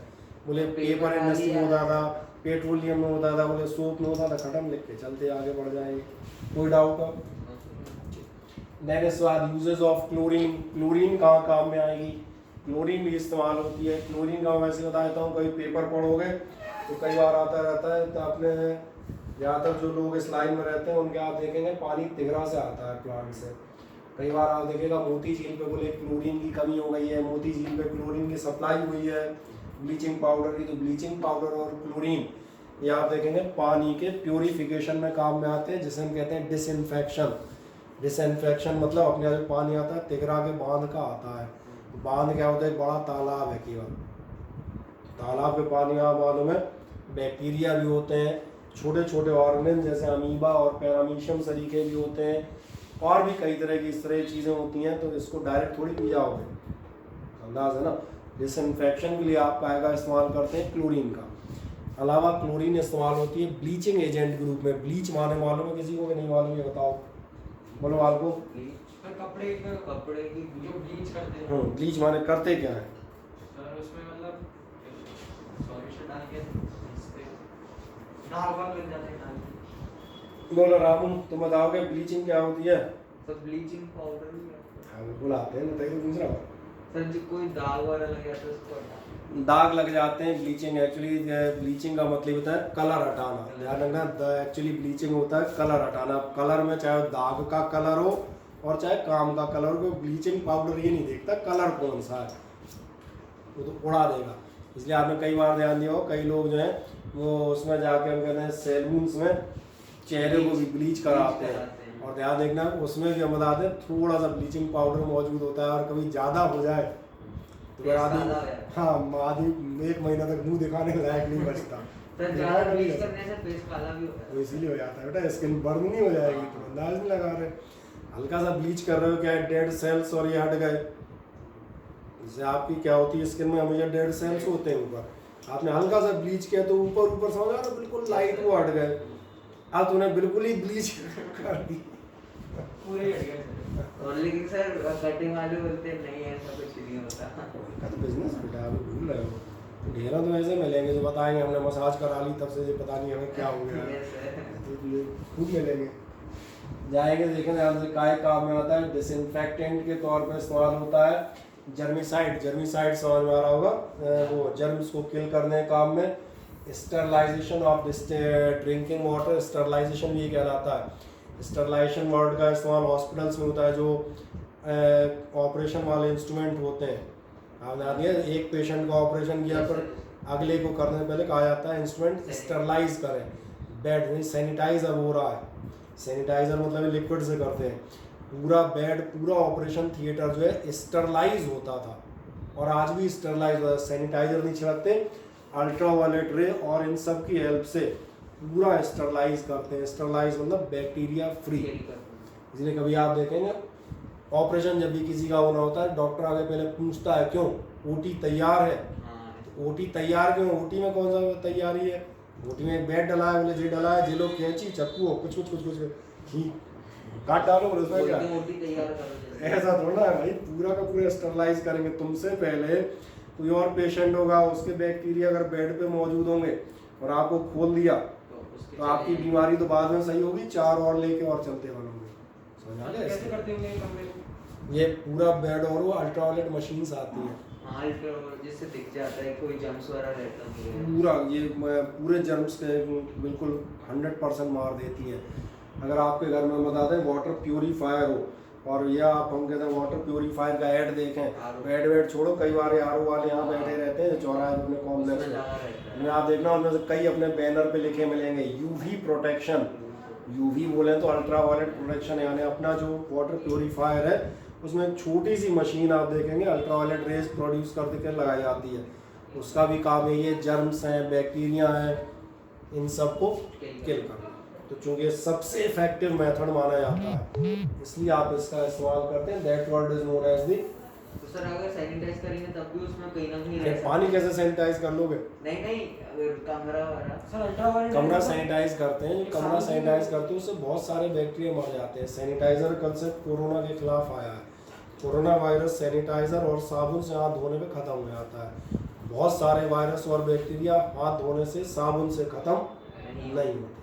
बोले पेपर इंडस्ट्री में होता था, पेट्रोलियम में होता था, बोले सोप में होता था, खत्म, लिख के चलते आगे बढ़ जाएंगे। कोई डाउट हो? देन इसके बाद यूजेस ऑफ क्लोरीन, क्लोरीन कहाँ काम में आएगी, क्लोरीन भी इस्तेमाल होती है। क्लोरीन का मैं वैसे बता देता हूँ, कभी पेपर पढ़ोगे तो कई बार आता रहता है, तो आपने ज़्यादातर जो लोग इस लाइन में रहते हैं उनके आप देखेंगे पानी तिगरा से आता है प्लांट से। कई बार आप देखेगा मोती झील पे बोले क्लोरीन की कमी हो गई है, मोती झील पे क्लोरीन की सप्लाई हुई है ब्लीचिंग पाउडर की, तो ब्लीचिंग पाउडर और क्लोरीन ये आप देखेंगे पानी के प्योरीफिकेशन में काम में आते हैं, जिसे हम कहते हैं डिसइंफेक्शन। डिसइंफेक्शन मतलब अपने यहाँ जो पानी आता है तिगरा के बांध का आता है। बांध क्या होता है, एक बड़ा तालाब है, केवल तालाब के पानी आप मालूम है बैक्टीरिया भी होते हैं, छोटे छोटे ऑर्गेनिज्म जैसे अमीबा और पैरामीशियम सरीखे भी होते हैं, और भी कई तरह की इस तरह की चीज़ें होती हैं। तो इसको डायरेक्ट थोड़ी पी जाओगे, अंदाज है ना। डिसइंफेक्शन के लिए आप आएगा इस्तेमाल करते हैं क्लोरीन का। अलावा क्लोरीन इस्तेमाल होती है ब्लीचिंग एजेंट के रूप में। ब्लीच माने मालूम है किसी को कि नहीं मालूम, ये बताओ, बोलो आपको। कपड़े की जो ब्लीच करते हैं, ब्लीच माने करते क्या है सर उसमें मतलब सॉल्यूशन डाल के दाग वाग लग जाते हैं डाल। बोलो रामू, तुम बताओगे ब्लीचिंग क्या होती है? सर ब्लीचिंग पाउडर ही है। हाँ बिल्कुल आते हैं, बताइए पूछ रहा हूँ। सर जी कोई दाग वगैरह लग जाता है उसको हटा, दाग लग जाते हैं। ब्लीचिंग एक्चुअली, ब्लीचिंग का मतलब होता है कलर हटाना। ध्यान रखना, एक्चुअली ब्लीचिंग होता है कलर हटाना। कलर में चाहे दाग का कलर हो और चाहे काम का कलर हो, ब्लीचिंग पाउडर ये नहीं देखता कलर कौन सा है, वो तो उड़ा देगा। इसलिए आपने कई बार ध्यान दिया हो, कई लोग जो हैं वो उसमें जाके हम कहते हैं सैलून्स में चेहरे को भी ब्लीच कराते हैं। और ध्यान देखना उसमें भी हम बताते हैं थोड़ा सा ब्लीचिंग पाउडर मौजूद होता है, और कभी ज़्यादा हो जाए तो आदमी, हाँ आदमी 1 महीना तक मुंह दिखाने लायक नहीं बचता। सर ज़्यादा ब्लीच करने से फेस काला भी होता है। तो इसीलिए हो जाता है बेटा, स्किन बर्न नहीं हो जाएगी तो अंदाज नहीं लगा रहे। हल्का सा ब्लीच कर रहे हो, क्या है डेड सेल्स और ये हट गए, इससे आपकी क्या होती है स्किन में हमेशा डेड सेल्स होते हैं ऊपर। आपने हल्का सा ब्लीच किया तो ऊपर ऊपर समझ आ रहा बिल्कुल लाइट वो हट गए। अब तूने बिल्कुल ही ब्लीच कर दी, पूरे ही हट गए। और लेकिन सर कटिंग वाले बोलते हैं नहीं ऐसा कुछ नहीं होता। का तो बिजनेस बेटा, आप भूल रहे हो। ढेरों तो ऐसे मिलेंगे जो बताएंगे हमने मसाज करा ली तब से ये पता नहीं हमें क्या हो गया है, Yes, sir. तो खुद मिलेंगे। जाएंगे देखेंगे ध्यान से, काय काम में आता है, डिसइंफेक्टेंट के तौर पर इस्तेमाल होता है। जर्मिसाइड, जर्मिसाइड समझ में आ रहा होगा, वो जर्म्स को किल करने के काम में। Sterilisation of drinking water, sterilisation भी कहलाता है। स्टरलाइजेशन वर्ड का इस्तेमाल हॉस्पिटल्स में होता है, जो ऑपरेशन वाले इंस्ट्रूमेंट होते हैं, आपने याद किया एक पेशेंट का ऑपरेशन किया पर अगले को करने से पहले कहा जाता है इंस्ट्रूमेंट स्टरलाइज करें, बेड में सैनिटाइजर हो रहा है, सैनिटाइजर मतलब लिक्विड से करते हैं, पूरा बेड पूरा ऑपरेशन थिएटर जो है स्टरलाइज होता था और आज भी स्टरलाइज होता है, सैनिटाइजर नहीं छिड़कते, अल्ट्रावायलेट रे और इन सब की हेल्प से पूरा स्टरलाइज करते हैं। स्टरलाइज मतलब बैक्टीरिया फ्री। इसलिए कभी आप देखेंगे ऑपरेशन जब भी किसी का होना होता है डॉक्टर आगे पहले पूछता है क्यों, ओटी तैयार है, ओटी तैयार क्यों, ओटी में कौन सा तैयारी है, ओटी में एक बेड डला है, बोले जी डला है, जे लोग कैंची चक्कू कुछ काट डालो उसमें क्या ऐसा थोड़ा है भाई, पूरा का पूरा स्टरलाइज करेंगे। तुमसे पहले कोई और पेशेंट होगा उसके बैक्टीरिया अगर बेड पे मौजूद होंगे और आपको खोल दिया तो आपकी बीमारी तो बाद में सही होगी, 4 और लेके और चलते बनोगे, समझ आ गया। कैसे करते होंगे ये कमरे को? ये पूरा बेड और वो अल्ट्रावायलेट मशीन्स आती है, जिससे दिख जाता है कोई जर्म्स वगैरह रहता है, पूरा ये पूरे जर्म्स के बिल्कुल 100% मार देती है। अगर आपके घर में बता दें वाटर प्यूरीफायर हो और ये आप हम कहते हैं वाटर प्यूरीफायर का ऐड देखें, बेड वेड छोड़ो, कई बार आर वाले यहाँ बैठे रहते हैं चौराहे अपने कॉम्प्लेक्स में, आप देखना उनमें से कई अपने बैनर पे लिखे मिलेंगे यूवी प्रोटेक्शन, यूवी बोले तो अल्ट्रावायलेट प्रोटेक्शन, यानी अपना जो वाटर प्यूरीफायर है उसमें छोटी सी मशीन आप देखेंगे अल्ट्रावायलेट रेज प्रोड्यूस करके लगाई जाती है, उसका भी काम है ये जर्म्स हैं बैक्टीरिया हैं इन सबको किल करना। तो चूंकि सबसे इफेक्टिव मेथड माना जाता है इसलिए आप इसका इस्तेमाल करते हैं, that word is known as the. तो सर अगर सैनिटाइज करेंगे तब भी उसमें कहीं ना कहीं रह पानी कैसे सैनिटाइज कर लोगे? नहीं कमरा वाला सर अल्ट्रावायलेट कमरा सैनिटाइज करते हैं, जो कमरा सैनिटाइज करते हैं उससे बहुत सारे बैक्टीरिया मर जाते हैं। सैनिटाइजर कंसेप्ट कोरोना के खिलाफ आया है, कोरोना वायरस सैनिटाइजर और साबुन से हाथ धोने पे खत्म हो जाता है। बहुत सारे वायरस और बैक्टीरिया हाथ धोने से साबुन से खत्म नहीं होते।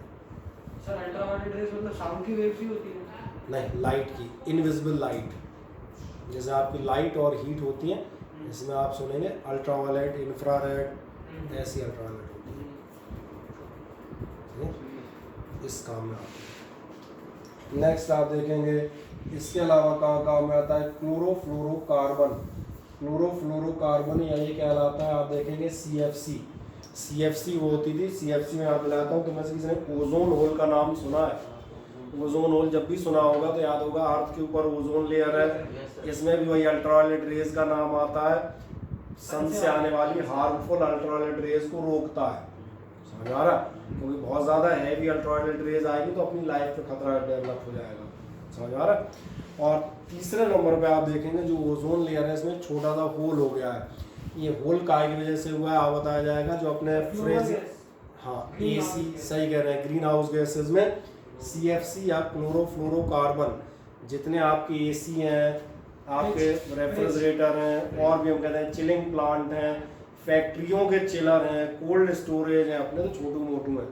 सर अल्ट्रावायलेट रेज मतलब साउंड की वेव्स ही होती है? नहीं, लाइट की, इनविजिबल लाइट, जैसे आपकी लाइट और हीट होती है इसमें आप सुनेंगे अल्ट्रावायलेट, इंफ्रारेड, ऐसी अल्ट्रावायलेट होती है, इस काम में आती है। नेक्स्ट आप देखेंगे इसके अलावा कहाँ काम में आता है क्लोरोफ्लोरोकार्बन, क्लोरोफ्लोरोकार्बन या ये कहलाता है आप देखेंगे CFC, CFC वो होती थी, CFC में आप दिलाता हूँ तो मैं किसी ने ओजोन होल का नाम सुना है? ओजोन होल जब भी सुना होगा तो याद होगा अर्थ के ऊपर ओजोन लेयर है, इसमें भी वही अल्ट्रावायलेट रेज का नाम आता है, सन से आने वाली हार्मफुल अल्ट्रावायलेट रेज को रोकता है, समझ आ रहा? क्योंकि बहुत ज़्यादा हैवी अल्ट्रावायलेट रेज आएगी तो अपनी लाइफ पे खतरा डेवलप हो जाएगा, समझ आ रहा? और तीसरे नंबर पे आप देखेंगे जो ओजोन लेयर है इसमें छोटा सा होल हो गया है, ये होल काय की वजह से हुआ है आप बताया जाएगा, जो अपने फ्रेज हाँ AC सही कह रहे हैं, ग्रीन हाउस गैसेज में CFC या क्लोरोफ्लोरोकार्बन, जितने आपके AC हैं, आपके रेफ्रिजरेटर हैं और भी हम कहते हैं चिलिंग प्लांट हैं, फैक्ट्रियों के चिलर हैं, कोल्ड स्टोरेज हैं, अपने तो छोटू मोटू हैं,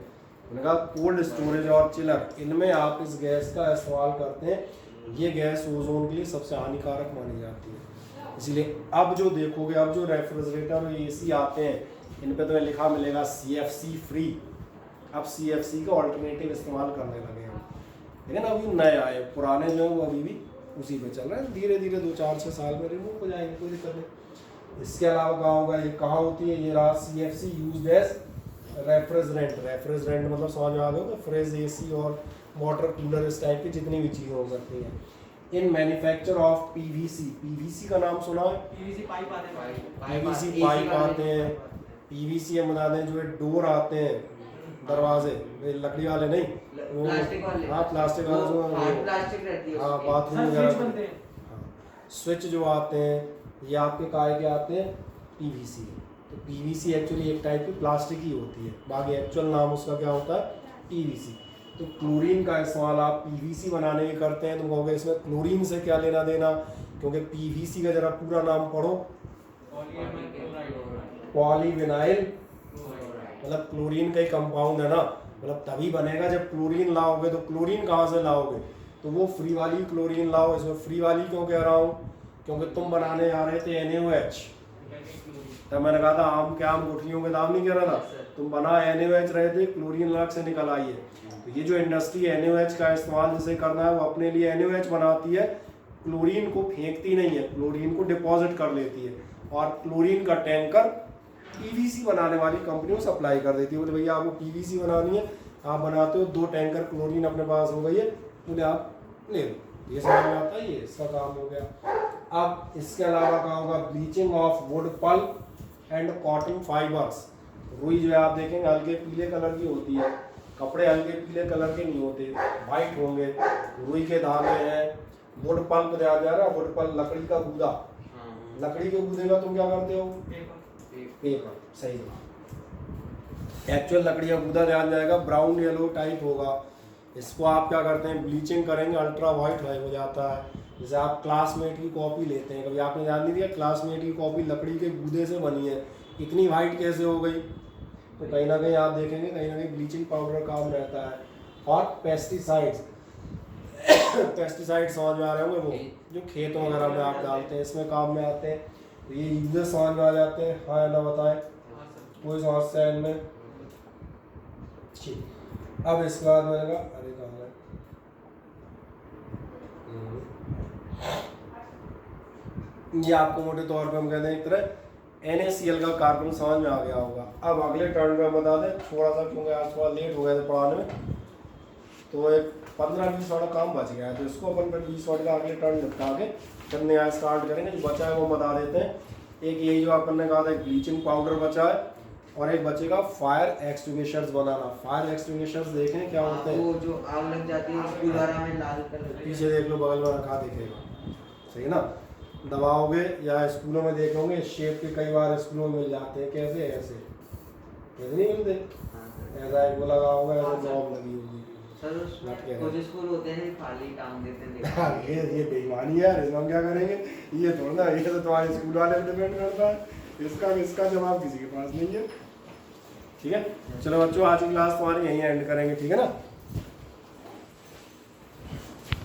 मैंने कहा कोल्ड स्टोरेज और चिलर, इनमें आप इस गैस का इस्तेमाल करते हैं, ये गैस ओजोन के लिए सबसे हानिकारक मानी जाती है। इसीलिए अब जो देखोगे, अब जो रेफ्रिजरेटर और AC आते हैं इन पे तो लिखा मिलेगा CFC फ्री, अब CFC का ऑल्टरनेटिव इस्तेमाल करने लगे हम, लेकिन अभी नए आए, पुराने जो हैं वो अभी भी उसी पे चल रहे हैं, धीरे धीरे 2-4-6 साल में रिमूव हो जाएंगे, कोई दिक्कत नहीं। इसके अलावा कहाँ होगा, ये कहाँ होती है, ये रहा CFC used as refrigerant, refrigerant मतलब समझ में आ गया, फ्रिज AC और वाटर कूलर इस टाइप की जितनी भी चीज़ें हो सकती हैं। इन मैन्युफैक्चर ऑफ PVC का नाम सुना है? PVC पाइप आते हैं, PVC पाइप आते हैं, PVC हम बता दें जो ये डोर आते हैं दरवाजे, लकड़ी वाले नहीं, वो प्लास्टिक वाले, हाँ प्लास्टिक वाले जो प्लास्टिक रहती है, हाँ बाथरूम वगैरह, हाँ स्विच जो आते हैं ये आपके काय के आते हैं PVC, तो PVC एक्चुअली एक टाइप की प्लास्टिक ही होती है, बाकी एक्चुअल नाम उसका क्या होता है PVC। तो क्लोरीन का इस्तेमाल आप PVC बनाने में करते हैं, तो कहोगे इसमें क्लोरीन से क्या लेना देना, क्योंकि PVC का जरा पूरा नाम पढ़ो, पॉलीविनाइल, मतलब क्लोरीन का ही कंपाउंड है ना, मतलब तभी बनेगा जब क्लोरीन लाओगे, तो क्लोरीन कहाँ से लाओगे, तो वो फ्री वाली क्लोरीन लाओ। इसमें फ्री वाली क्यों कह रहा हूँ, क्योंकि तुम बनाने जा रहे थे NaOH, तब मैंने कहा था आम के आम गुठलियों के दाम नहीं कह रहा था, तुम बना NaOH रहे थे, क्लोरीन अलग से निकल आई है। तो ये जो इंडस्ट्री NaOH का इस्तेमाल जिसे करना है वो अपने लिए NaOH बनाती है, क्लोरीन को फेंकती नहीं है, क्लोरीन को डिपॉजिट कर लेती है और क्लोरीन का टैंकर पीवीसी बनाने वाली कंपनी को सप्लाई कर देती है। बोले भैया आपको पीवीसी बनानी है, आप बनाते हो, 2 टैंकर क्लोरीन अपने पास हो गई है, बोले आप ले लो। ये समझ में आता है, ये इसका काम हो गया। अब इसके अलावा क्या होगा, bleaching of wood pulp and cotton fibres. रुई जो है आप देखेंगे हल्के पीले कलर की होती है, कपड़े हल्के पीले कलर के नहीं होते, वाइट होंगे। रुई के धागे हैं, वुड पल्प दिया जा रहा है, वुड पल्प लकड़ी का गूदा, लकड़ी के गूदे का तुम क्या करते हो, पेपर, सही जवाब। एक्चुअल लकड़ी का गूदा ध्यान जाएगा, ब्राउन येलो टाइप होगा। इसको आप क्या करते हैं, ब्लीचिंग करेंगे, अल्ट्रा वाइट हो जाता है। जैसे आप क्लासमेट की कॉपी लेते हैं, कभी आपने जान नहीं दिया क्लासमेट की कॉपी लकड़ी के गूदे से बनी है, इतनी वाइट कैसे हो गई, तो कहीं ना कहीं आप देखेंगे कहीं ना कहीं ब्लीचिंग पाउडर काम रहता है। और पेस्टिसाइड्स, पेस्टिसाइड समझ में आ रहे होंगे, वो जो खेतों वगैरह में आप डालते हैं, इसमें काम में आते हैं। तो ये यूजेस समझ में आ जाते हैं, हाँ ना बताएं, कोई समस्या है इनमें? ठीक, अब इसके बाद मैंने कहा अरे कहाँ है, ये आपको मोटे तौर पे हम कहते हैं एक तरह NaCl का कार्बन समझ में आ गया होगा। अब अगले टर्न में बता दें, थोड़ा सा क्योंकि आज थोड़ा लेट हो गया था पढ़ाने में, तो एक 15-20 वाला काम बच गया है, तो इसको अपन 20 वाट का अगले टर्न निपटा के फिर नया स्टार्ट करेंगे। जो बचा है वो बता देते हैं। एक यही जो अपन ने कहा था ब्लीचिंग पाउडर बचा है, और एक बचेगा फायर एक्सटिंग्विशर्स बनाना। फायर एक्सटिंग्विशर्स देखें क्या होते हैं, वो जो आग लग जाती है उसकी द्वारा में लाल कलर, पीछे देख लो, बगल में रखा दिखेगा, सही ना, दबाओगे या स्कूलों में देखोगे शेप के कई बार स्कूलों में मिल जाते हैं, कैसे ऐसे नहीं मिलते, ऐसा एक वो लगा होगा, ऐसा नॉब लगी होगी। सर उसमें कुछ स्कूल होते हैं खाली टांग देते हैं। ये बेईमानी है यार, इसमें हम क्या करेंगे, ये थोड़ा ना, ये तो तुम्हारे स्कूल वाले पे डिपेंड करता है, इसका जवाब किसी के पास नहीं है। ठीक है, चलो बच्चों आज की क्लास तुम्हारी यहीं एंड करेंगे, ठीक है ना।